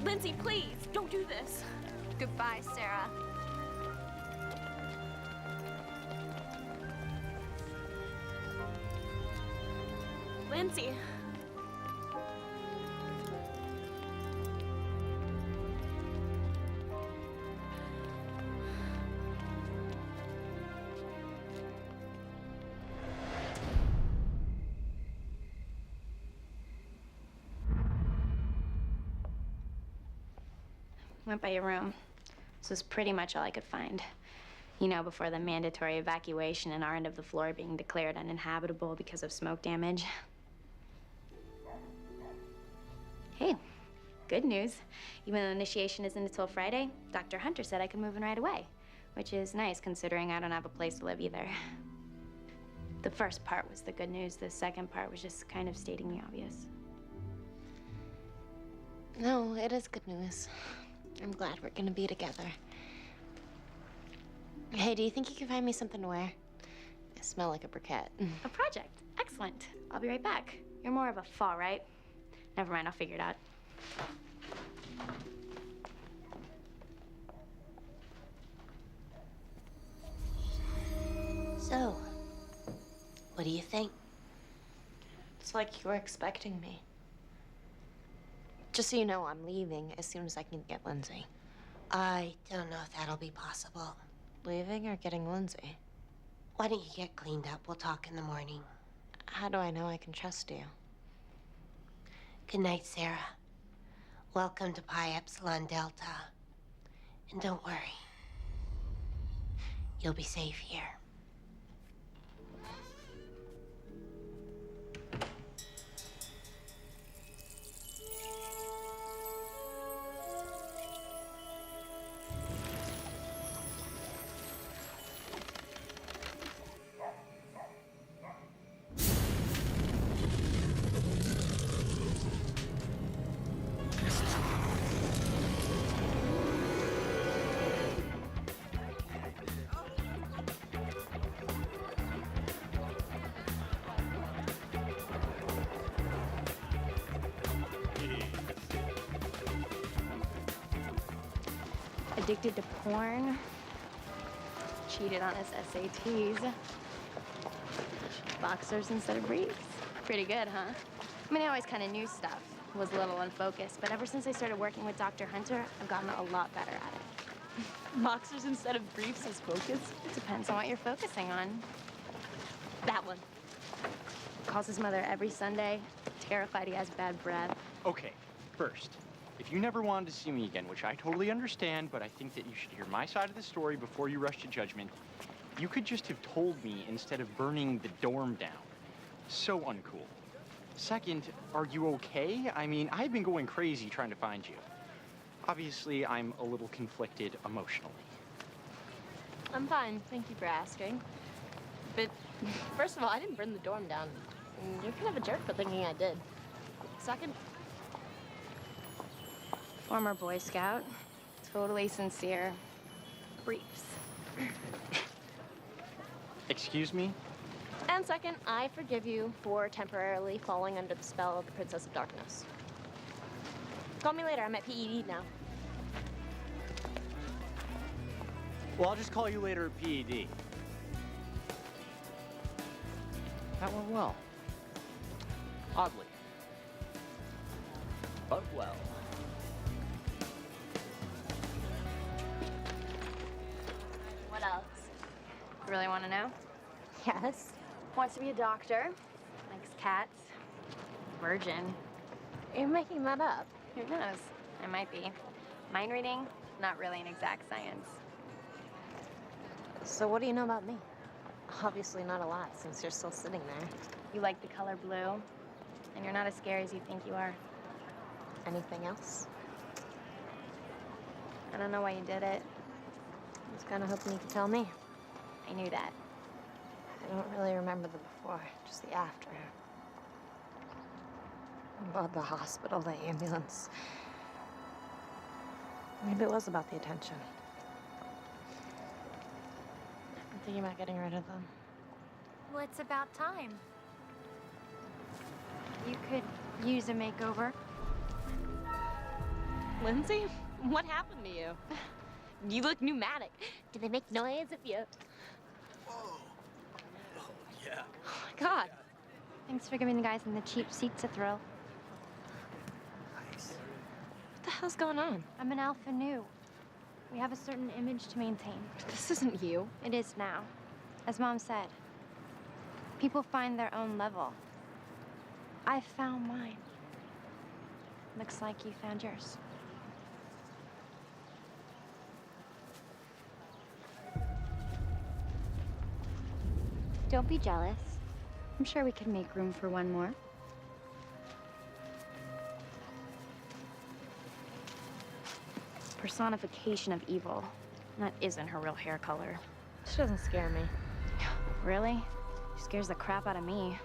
Lindsay, please, don't do this. Goodbye, Sarah. Lindsay. Went by your room. This was pretty much all I could find. You know, before the mandatory evacuation and our end of the floor being declared uninhabitable because of smoke damage. Hey, good news. Even though initiation isn't until Friday, Dr. Hunter said I could move in right away, which is nice considering I don't have a place to live either. The first part was the good news. The second part was just kind of stating the obvious. No, it is good news. I'm glad we're gonna be together. Hey, do you think you can find me something to wear? I smell like a briquette. A project. Excellent. I'll be right back. You're more of a fall, right? Never mind, I'll figure it out. So, what do you think? It's like you were expecting me. Just so you know, I'm leaving as soon as I can get Lindsay. I don't know if that'll be possible. Leaving or getting Lindsay? Why don't you get cleaned up? We'll talk in the morning. How do I know I can trust you? Good night, Sarah. Welcome to Pi Epsilon Delta. And don't worry. You'll be safe here. Addicted to porn. Cheated on his SATs. Boxers instead of briefs. Pretty good, huh? I mean, I always kind of knew stuff. Was a little unfocused, but ever since I started working with Dr. Hunter, I've gotten a lot better at it. Boxers instead of briefs is focus? It depends on what you're focusing on. That one. Calls his mother every Sunday, terrified he has bad breath. Okay, first, if you never wanted to see me again, which I totally understand, but I think that you should hear my side of the story before you rush to judgment, you could just have told me instead of burning the dorm down. So uncool. Second, are you okay? I mean, I've been going crazy trying to find you. Obviously, I'm a little conflicted emotionally. I'm fine, thank you for asking. But first of all, I didn't burn the dorm down. You're kind of a jerk for thinking I did. Second, Former Boy Scout, totally sincere. Briefs. Excuse me? and second, I forgive you for temporarily falling under the spell of the Princess of Darkness. Call me later, I'm at PED now. Well, I'll just call you later at PED. That went well. Oddly. But well. What else? You really want to know? Yes? Wants to be a doctor. Likes cats. Virgin. You're making that up. Who knows? I might be. Mind reading? Not really an exact science. So what do you know about me? Obviously not a lot, since you're still sitting there. You like the color blue, and you're not as scary as you think you are. Anything else? I don't know why you did it. I was kind of hoping you could tell me. I knew that. I don't really remember the before, just the after. About the hospital, the ambulance. Maybe it was about the attention. I'm thinking about getting rid of them. Well, it's about time. You could use a makeover. Lindsay, what happened to you? You look pneumatic. Do they make noise if you... Whoa. Oh, yeah. Oh my God. Thanks for giving the guys in the cheap seats a thrill. Nice. What the hell's going on? I'm an alpha nu. We have a certain image to maintain. This isn't you. It is now. As Mom said, people find their own level. I found mine. Looks like you found yours. Don't be jealous. I'm sure we can make room for one more. Personification of evil. That isn't her real hair color. She doesn't scare me. Really? She scares the crap out of me.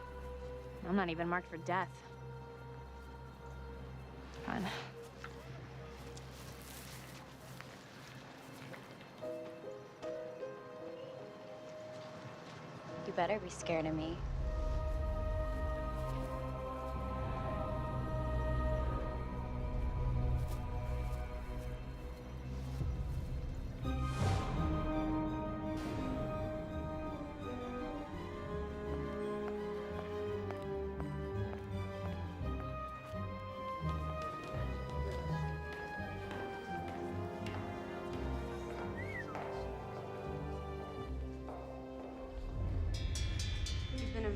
I'm not even marked for death. Fine. You better be scared of me.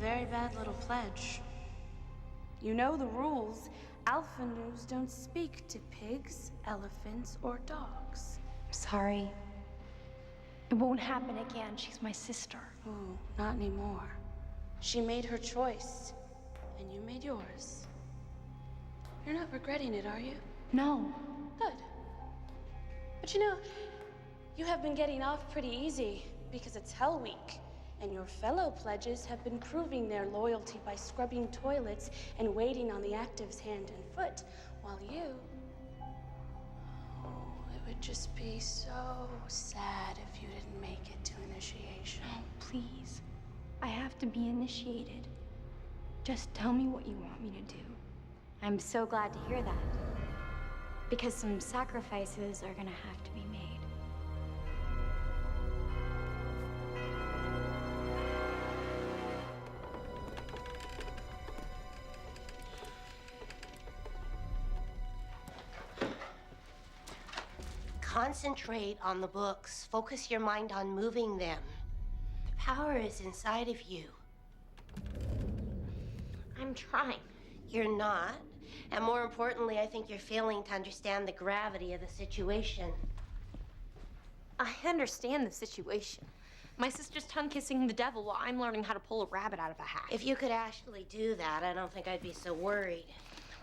very bad little pledge. You know the rules. Alpha News don't speak to pigs, elephants, or dogs. Sorry. It won't happen again. She's my sister. Oh, not anymore. She made her choice, and you made yours. You're not regretting it, are you? No. Good. But you know, you have been getting off pretty easy because it's Hell Week, and your fellow pledges have been proving their loyalty by scrubbing toilets and waiting on the active's hand and foot, while you... Oh, it would just be so sad if you didn't make it to initiation. No, please. I have to be initiated. Just tell me what you want me to do. I'm so glad to hear that. Because some sacrifices are gonna have to be made. Concentrate on the books. Focus your mind on moving them. The power is inside of you. I'm trying. You're not. And more importantly, I think you're failing to understand the gravity of the situation. I understand the situation. My sister's tongue-kissing the devil while I'm learning how to pull a rabbit out of a hat. If you could actually do that, I don't think I'd be so worried.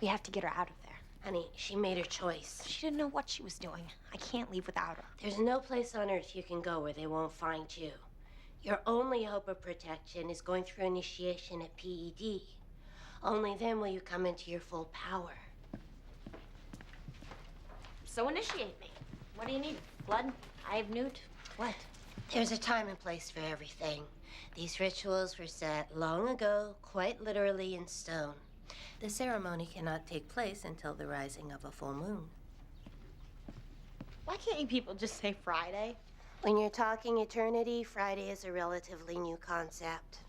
We have to get her out of there. Honey, she made her choice. She didn't know what she was doing. I can't leave without her. There's no place on earth you can go where they won't find you. Your only hope of protection is going through initiation at PED. Only then will you come into your full power. So initiate me. What do you need? Blood? Hive newt? What? There's a time and place for everything. These rituals were set long ago, quite literally in stone. The ceremony cannot take place until the rising of a full moon. Why can't you people just say Friday? When you're talking eternity, Friday is a relatively new concept.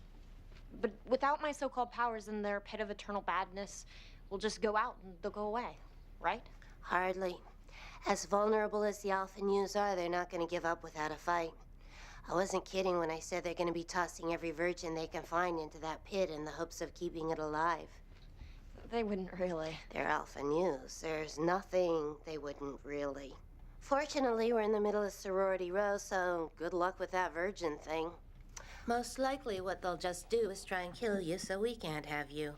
But without my so-called powers in their pit of eternal badness, we'll just go out and they'll go away, right? Hardly. As vulnerable as the Alpha News are, they're not going to give up without a fight. I wasn't kidding when I said they're going to be tossing every virgin they can find into that pit in the hopes of keeping it alive. They wouldn't really. They're Alpha News. There's nothing they wouldn't really. Fortunately, we're in the middle of sorority row, so good luck with that virgin thing. Most likely what they'll just do is try and kill you so we can't have you.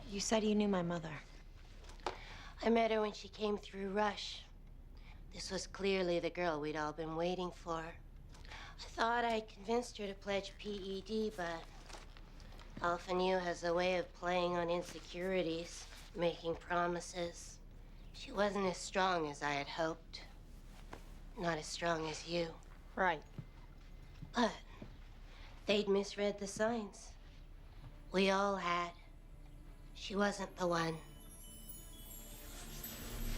You said you knew my mother. I met her when she came through Rush. This was clearly the girl we'd all been waiting for. I thought I convinced her to pledge PED, but Alpha Nu has a way of playing on insecurities, making promises. She wasn't as strong as I had hoped. Not as strong as you. Right. But they'd misread the signs. We all had. She wasn't the one.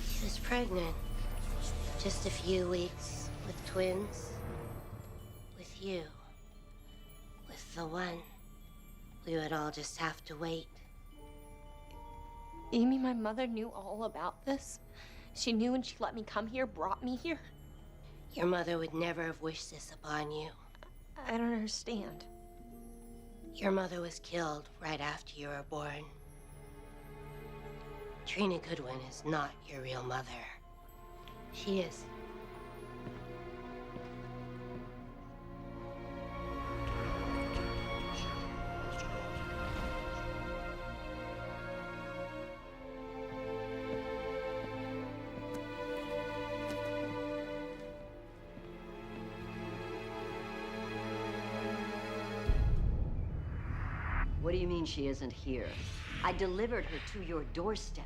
She was pregnant. Just a few weeks with twins. With you. With the one. We would all just have to wait. You mean my mother knew all about this? She knew when she let me come here, brought me here? Your mother would never have wished this upon you. I don't understand. Your mother was killed right after you were born. Trina Goodwin is not your real mother. She is. What do you mean she isn't here? I delivered her to your doorstep.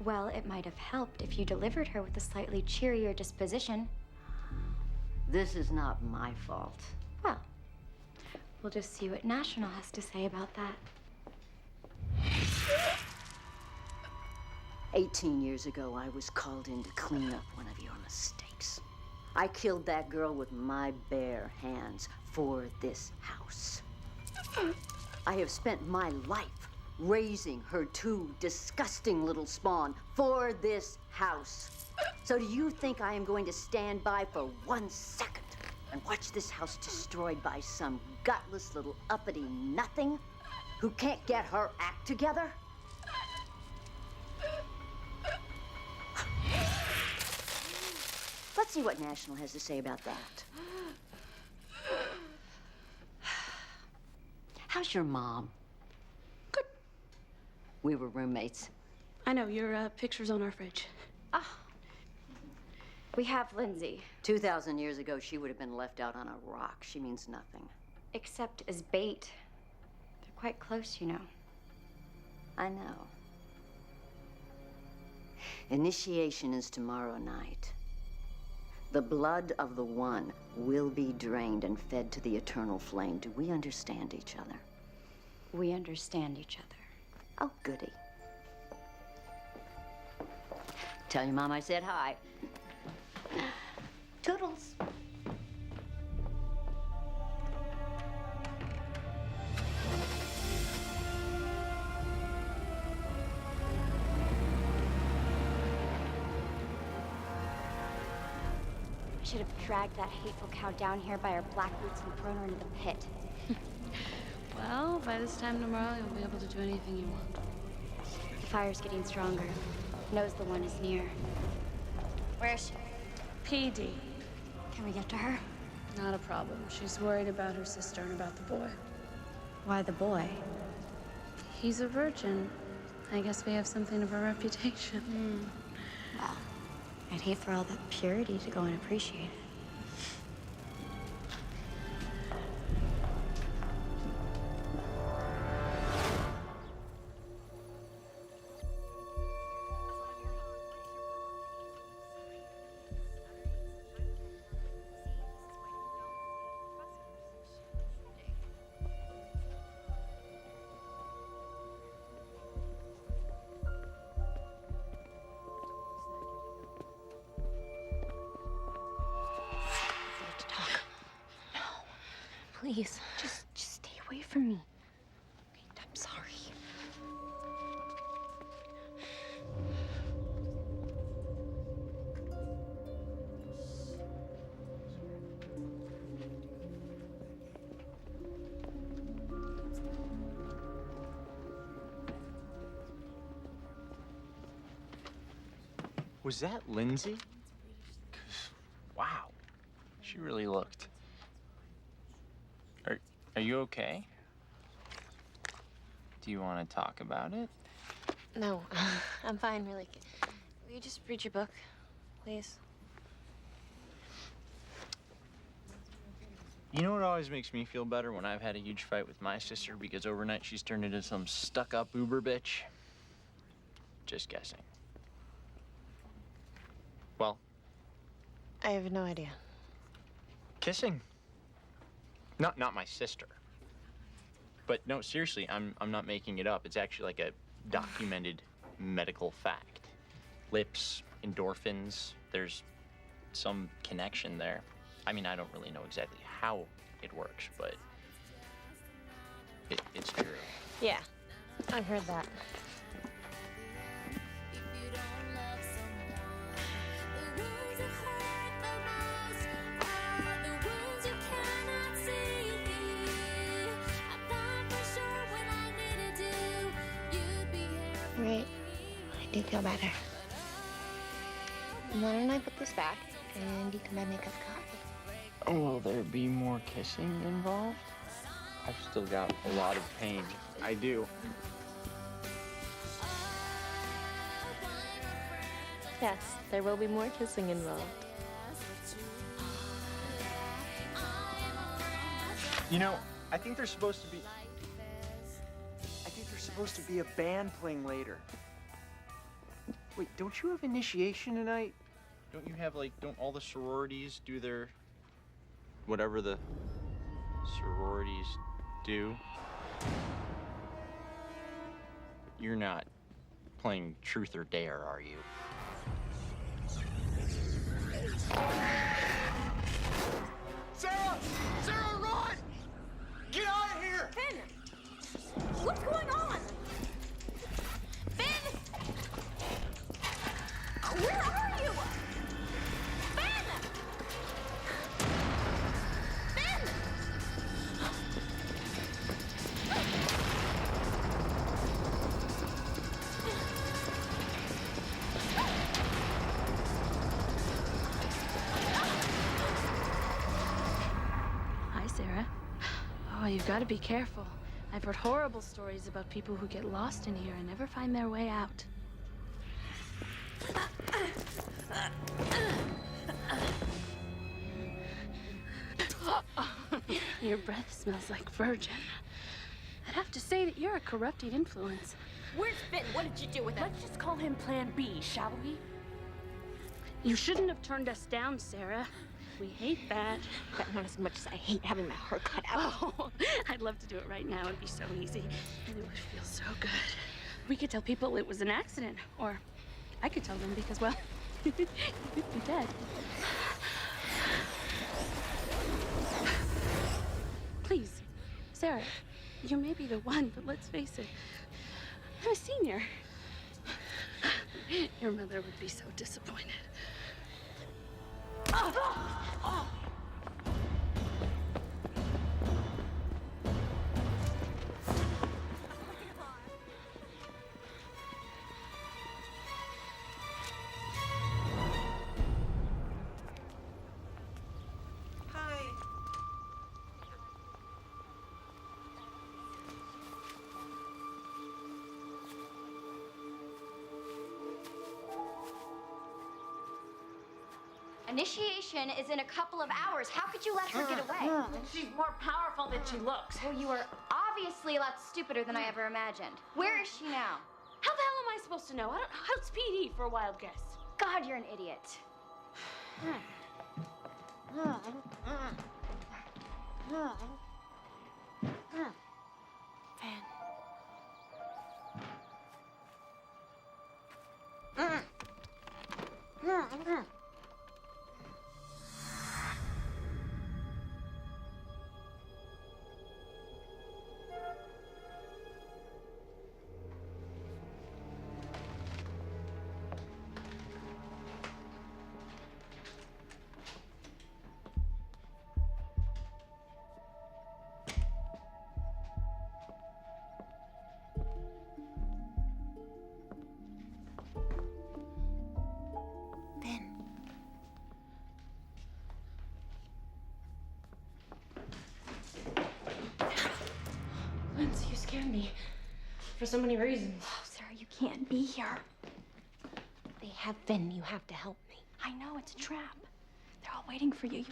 Well, it might have helped if you delivered her with a slightly cheerier disposition. This is not my fault. Well, we'll just see what National has to say about that. 18 years ago, I was called in to clean up one of your mistakes. I killed that girl with my bare hands for this house. I have spent my life raising her two disgusting little spawn for this house. So do you think I am going to stand by for 1 second and watch this house destroyed by some gutless little uppity nothing who can't get her act together? Let's see what National has to say about that. How's your mom? Good. We were roommates. I know, your picture's on our fridge. We have Lindsay, 2,000 years ago, she would have been left out on a rock. She means nothing. except as bait. They're quite close, you know. I know. Initiation is tomorrow night. The blood of the one will be drained and fed to the eternal flame. Do we understand each other? We understand each other. Oh, goody. Tell your mom I said hi. Toodles. I should have dragged that hateful cow down here by her black boots and thrown her into the pit. Well, by this time tomorrow, you'll be able to do anything you want. The fire's getting stronger. Knows the one is near. Where is she? PD. Can we get to her? Not a problem. She's worried about her sister and about the boy. Why the boy? He's a virgin. I guess we have something of a reputation. Well, I'd hate for all that purity to go unappreciated. Please, just stay away from me. Okay, I'm sorry. Was that Lindsay? 'Cause, wow, she really looked. Are you okay? Do you want to talk about it? No, I'm fine, really. Will you just read your book, please? You know what always makes me feel better? When I've had a huge fight with my sister because overnight she's turned into some stuck-up Uber bitch. Just guessing. Well, I have no idea. kissing. Not my sister. But no, seriously, I'm not making it up. It's actually like a documented medical fact. Lips, endorphins, there's some connection there. I mean, I don't really know exactly how it works, but it's true. Yeah, I've heard that. Right. I do feel better. Why don't I put this back and you can buy me a cup of coffee? Will there be more kissing involved? I've still got a lot of pain. I do. Yes, there will be more kissing involved. You know, I think there's supposed to be a band playing later. Wait, don't you have initiation tonight? Don't you have, don't all the sororities do their... whatever the sororities do? You're not playing Truth or Dare, are you? Sarah! Sarah, run! Get out of here! Ben! What's going on? Ben! Where are you? Ben! Oh, you've got to be careful. I've heard horrible stories about people who get lost in here and never find their way out. Your breath smells like virgin. I'd have to say that you're a corrupting influence. Where's Finn? What did you do with him? Let's just call him Plan B, shall we? You shouldn't have turned us down, Sarah. We hate that. But not as much as I hate having my hair cut out. Oh, I'd love to do it right now. It'd be so easy. And it would feel so good. We could tell people it was an accident. Or I could tell them because, well, you'd be dead. Please, Sarah, you may be the one, but let's face it. I'm a senior. Your mother would be so disappointed. Initiation is in a couple of hours. How could you let her get away? She's more powerful than she looks. Well, you are obviously a lot stupider than I ever imagined. Where is she now? How the hell am I supposed to know? How's PD for a wild guess? God, you're an idiot. Lindsay, you scared me. For so many reasons. Oh, Sarah, you can't be here. They have Finn. You have to help me. I know, it's a trap. They're all waiting for you. You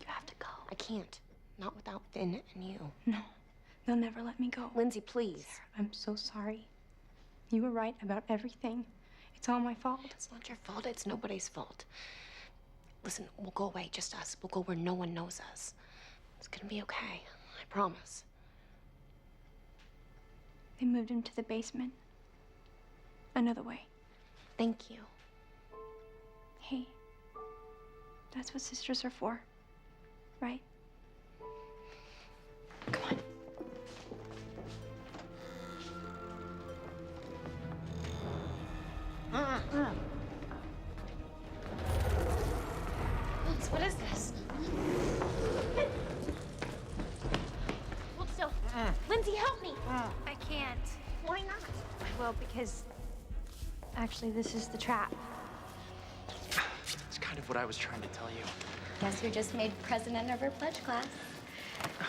have to go. I can't. Not without Finn and you. No, they'll never let me go. Lindsay, please. Sarah, I'm so sorry. You were right about everything. It's all my fault. It's not your fault. It's nobody's fault. Listen, we'll go away, just us. We'll go where no one knows us. It's gonna be okay. I promise. They moved him to the basement. Another way. Thank you. Hey, that's what sisters are for, right? Come on. What is this? Hold still. Lindsay, help me. I can't. Why not? Well, because actually this is the trap. It's kind of what I was trying to tell you. Guess who just made president of her pledge class?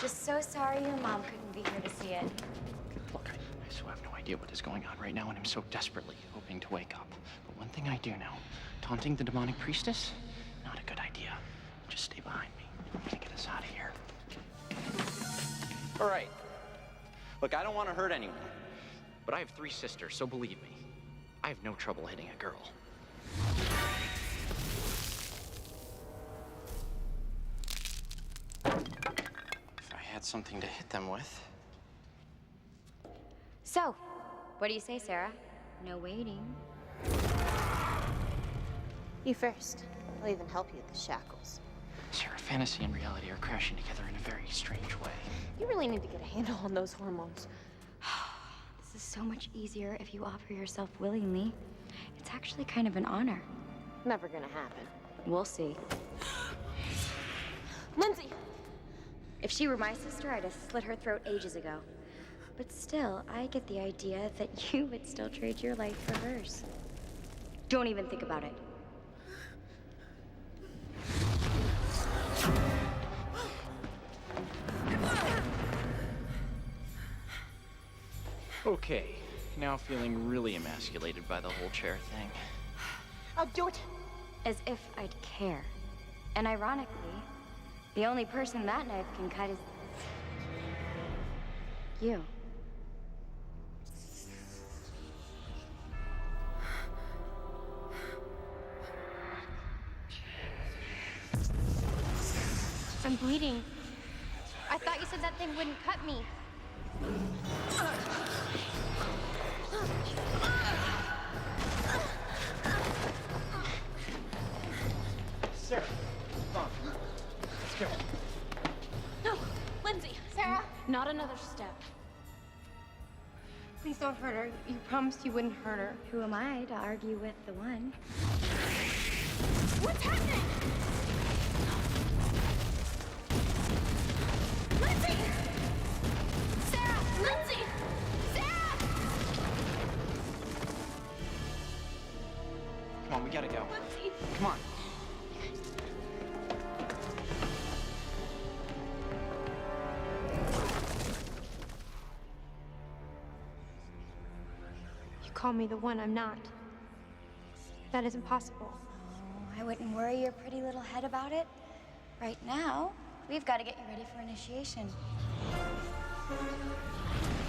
Just so sorry your mom couldn't be here to see it. Look, I so have no idea what is going on right now, and I'm so desperately hoping to wake up. But one thing I do know, taunting the demonic priestess, not a good idea. Just stay behind me. I'm gonna get us out of here. All right. Look, I don't want to hurt anyone, but I have 3 sisters, so believe me, I have no trouble hitting a girl. If I had something to hit them with. So, what do you say, Sarah? No waiting. You first. I'll even help you with the shackles. Sarah, fantasy and reality are crashing together in a very strange way. You really need to get a handle on those hormones. This is so much easier if you offer yourself willingly. It's actually kind of an honor. Never gonna happen. We'll see. Lindsay! If she were my sister, I'd have slit her throat ages ago. But still, I get the idea that you would still trade your life for hers. Don't even think about it. Okay, now feeling really emasculated by the whole chair thing. I'll do it. As if I'd care. And ironically, the only person that knife can cut is you. I'm bleeding. I thought you said that thing wouldn't cut me. Sarah, come on. Let's go. No, Lindsay. Sarah? Not another step. Please don't hurt her. You promised you wouldn't hurt her. Who am I to argue with the one? What's happening? Lindsay! Sarah! Lindsay! Sarah! Come on, we gotta go. Lindsay! Come on. You call me the one I'm not. That isn't possible. I wouldn't worry your pretty little head about it. Right now, we've got to get you ready for initiation.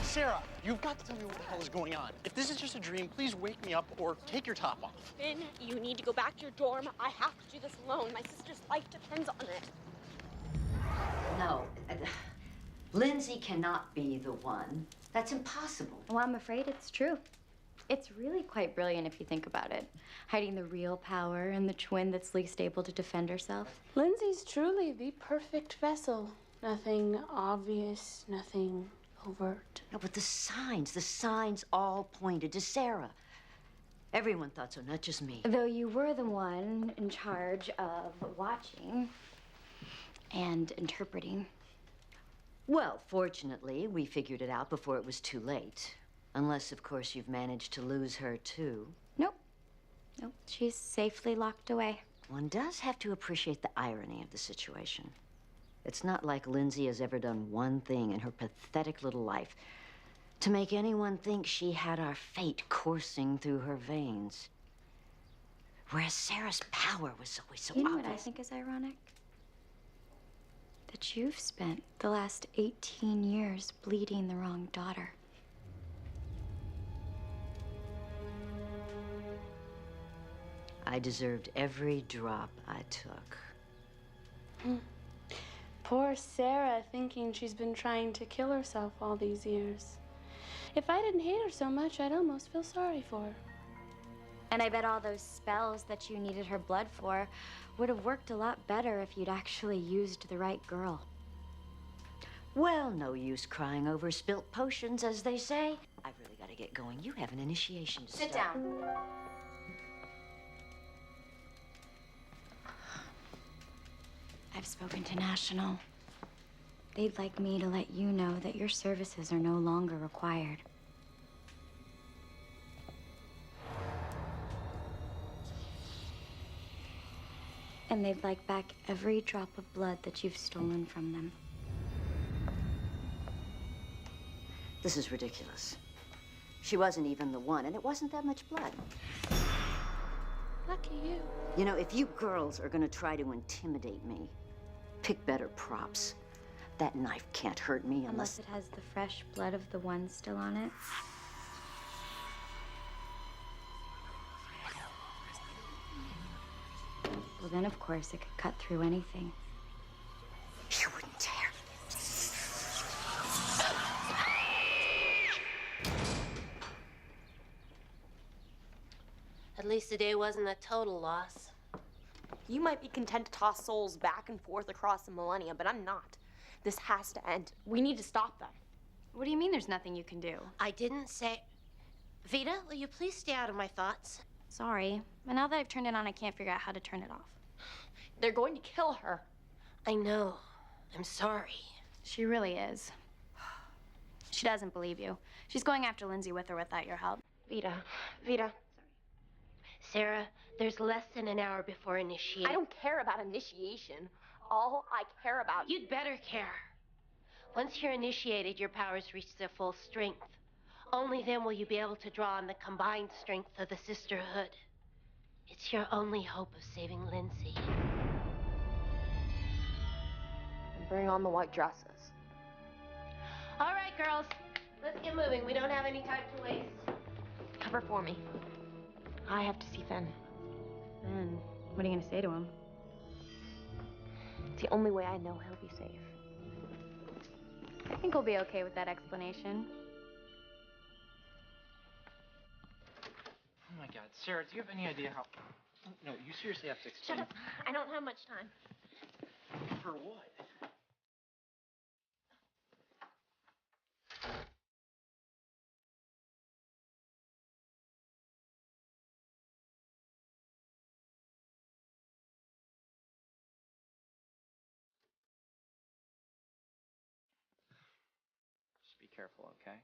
Sarah, you've got to tell me what the hell is going on. If this is just a dream, please wake me up or take your top off. Finn, you need to go back to your dorm. I have to do this alone. My sister's life depends on it. No. Lindsay cannot be the one. That's impossible. Well, I'm afraid it's true. It's really quite brilliant if you think about it. Hiding the real power in the twin that's least able to defend herself. Lindsay's truly the perfect vessel. Nothing obvious, nothing overt. No, but the signs all pointed to Sarah. Everyone thought so, not just me. Though you were the one in charge of watching and interpreting. Well, fortunately, we figured it out before it was too late. Unless, of course, you've managed to lose her, too. Nope. Nope. She's safely locked away. One does have to appreciate the irony of the situation. It's not like Lindsay has ever done one thing in her pathetic little life to make anyone think she had our fate coursing through her veins. Whereas Sarah's power was always so You know obvious. what I think is ironic? That you've spent the last 18 years bleeding the wrong daughter. I deserved every drop I took. Poor Sarah, thinking she's been trying to kill herself all these years. If I didn't hate her so much, I'd almost feel sorry for her. And I bet all those spells that you needed her blood for would have worked a lot better if you'd actually used the right girl. Well, no use crying over spilt potions, as they say. I've really got to get going. You have an initiation to Sit start. down. I've spoken to National. They'd like me to let you know that your services are no longer required. And they'd like back every drop of blood that you've stolen from them. This is ridiculous. She wasn't even the one, and it wasn't that much blood. Lucky you. You know, if you girls are gonna try to intimidate me, pick better props. That knife can't hurt me Unless it has the fresh blood of the one still on it. Well, then, of course, it could cut through anything. You wouldn't dare. At least today wasn't a total loss. You might be content to toss souls back and forth across the millennia, but I'm not. This has to end. We need to stop them. What do you mean there's nothing you can do? I didn't say... Vita, will you please stay out of my thoughts? Sorry, but now that I've turned it on, I can't figure out how to turn it off. They're going to kill her. I know. I'm sorry. She really is. She doesn't believe you. She's going after Lindsay with or without your help. Vita. Sarah, there's less than an hour before initiation. I don't care about initiation. All I care about... You'd better care. Once you're initiated, your powers reach their full strength. Only then will you be able to draw on the combined strength of the sisterhood. It's your only hope of saving Lindsay. And bring on the white dresses. All right, girls. Let's get moving. We don't have any time to waste. Cover for me. I have to see Finn. Finn? What are you gonna say to him? It's the only way I know he'll be safe. I think we'll be okay with that explanation. Oh my God, Sarah, do you have any idea how... No, you seriously have to explain. Shut up. I don't have much time. For what? Just be careful, okay?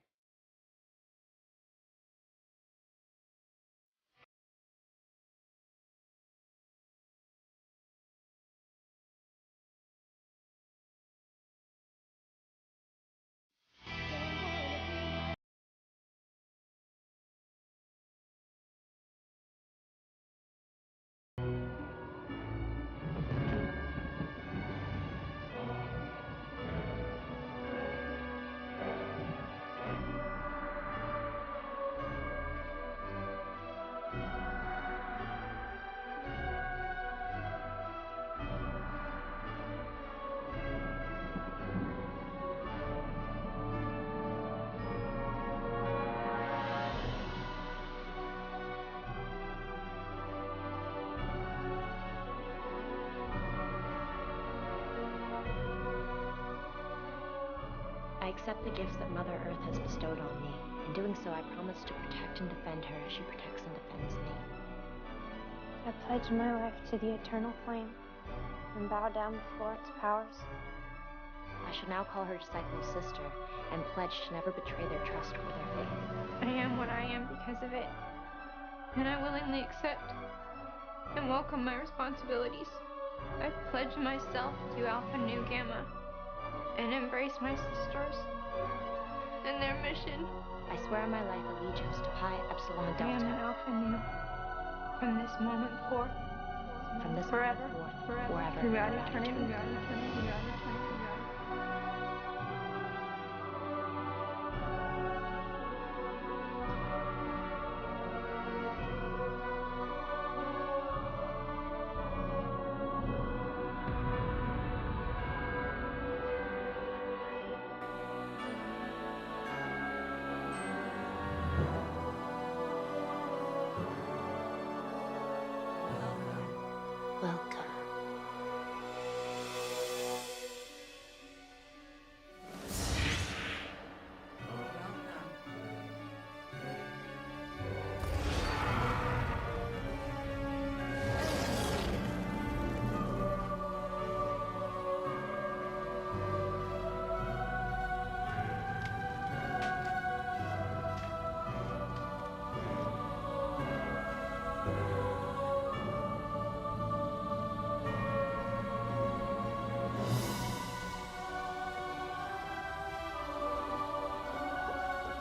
I accept the gifts that Mother Earth has bestowed on me. In doing so, I promise to protect and defend her as she protects and defends me. I pledge my life to the eternal flame and bow down before its powers. I shall now call her disciple sister and pledge to never betray their trust or their faith. I am what I am because of it, and I willingly accept and welcome my responsibilities. I pledge myself to Alpha Nu Gamma and embrace my sisters and their mission. I swear on my life allegiance to Pi Epsilon I am Delta. an Alpha Nu from this moment forth, From this forever, moment forth, forever, forever, throughout throughout eternity, eternity. throughout eternity, throughout eternity, throughout Welcome.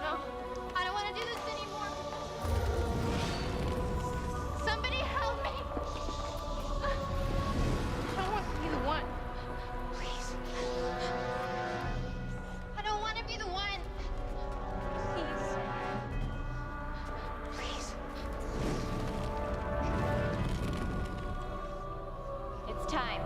No, I don't want to do this anymore. Somebody help me. I don't want to be the one. Please. I don't want to be the one. Please. Please. It's time.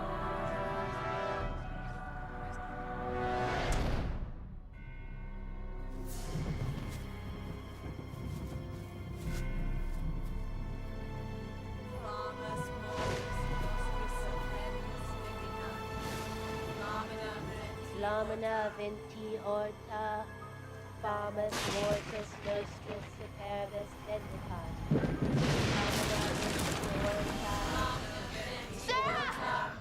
Lamina venti horta, famus mortis nostris superbis vendicat. Lamina venti horta. Sarah!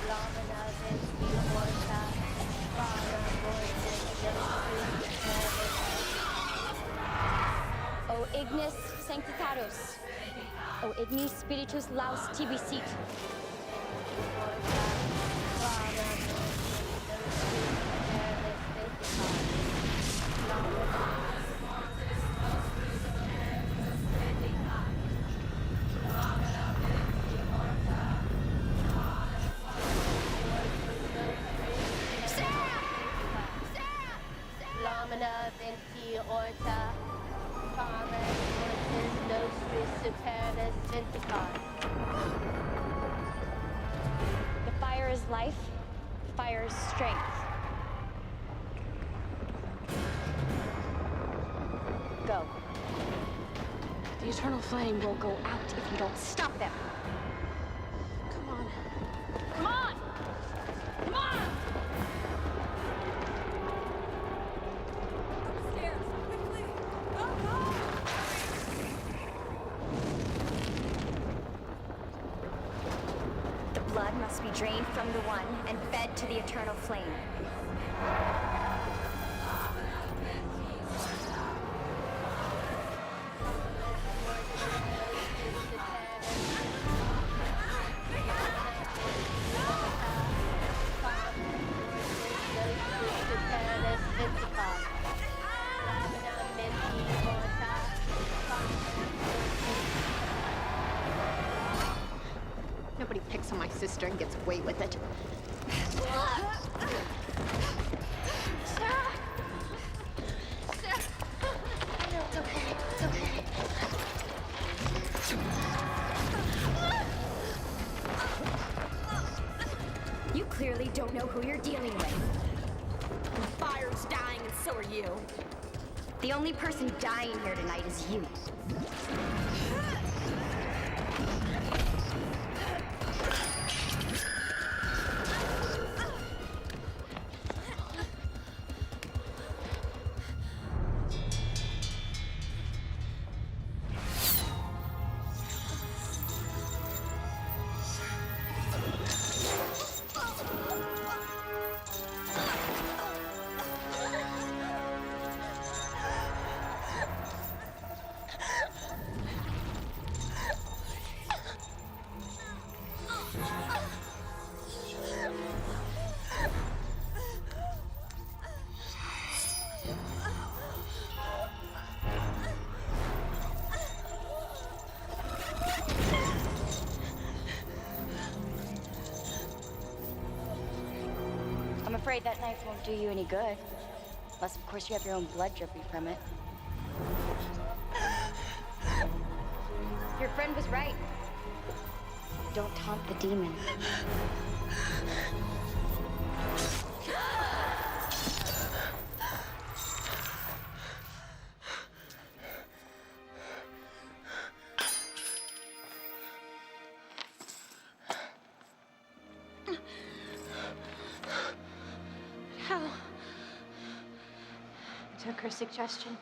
Lamina Spiricados. O igni spiritus laus tibi sit. Lamina venti orta, pares ortis nostris superbis venticar. The fire is life, fire is strength. Go. The eternal flame will go out if you don't stop them. Come on. Come on! Come on! Upstairs, quickly! Go, go! The blood must be drained from the one and fed to the eternal flame. Nobody picks on my sister and gets away with it. You clearly don't know who you're dealing with. The fire's dying and so are you. The only person dying here tonight is you. I'm afraid that knife won't do you any good. Unless, of course, you have your own blood dripping from it. Your friend was right. Don't taunt the demon. How? I took her suggestion.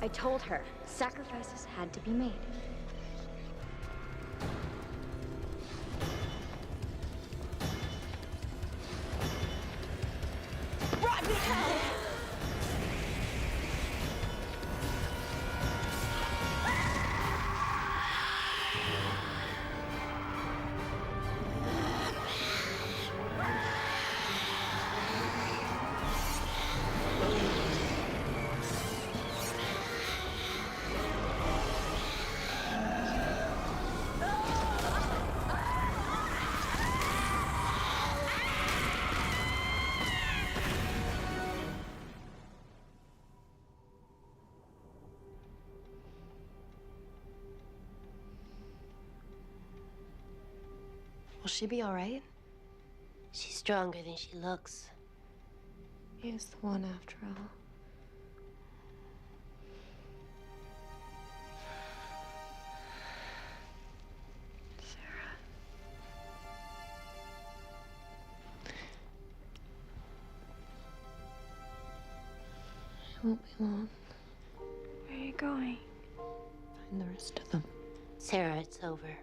I told her sacrifices had to be made. Rodney, hell! Will she be all right? She's stronger than she looks. He is the one after all. Won't be long. Where are you going? Find the rest of them. Sarah, it's over.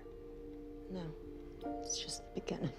No, it's just the beginning.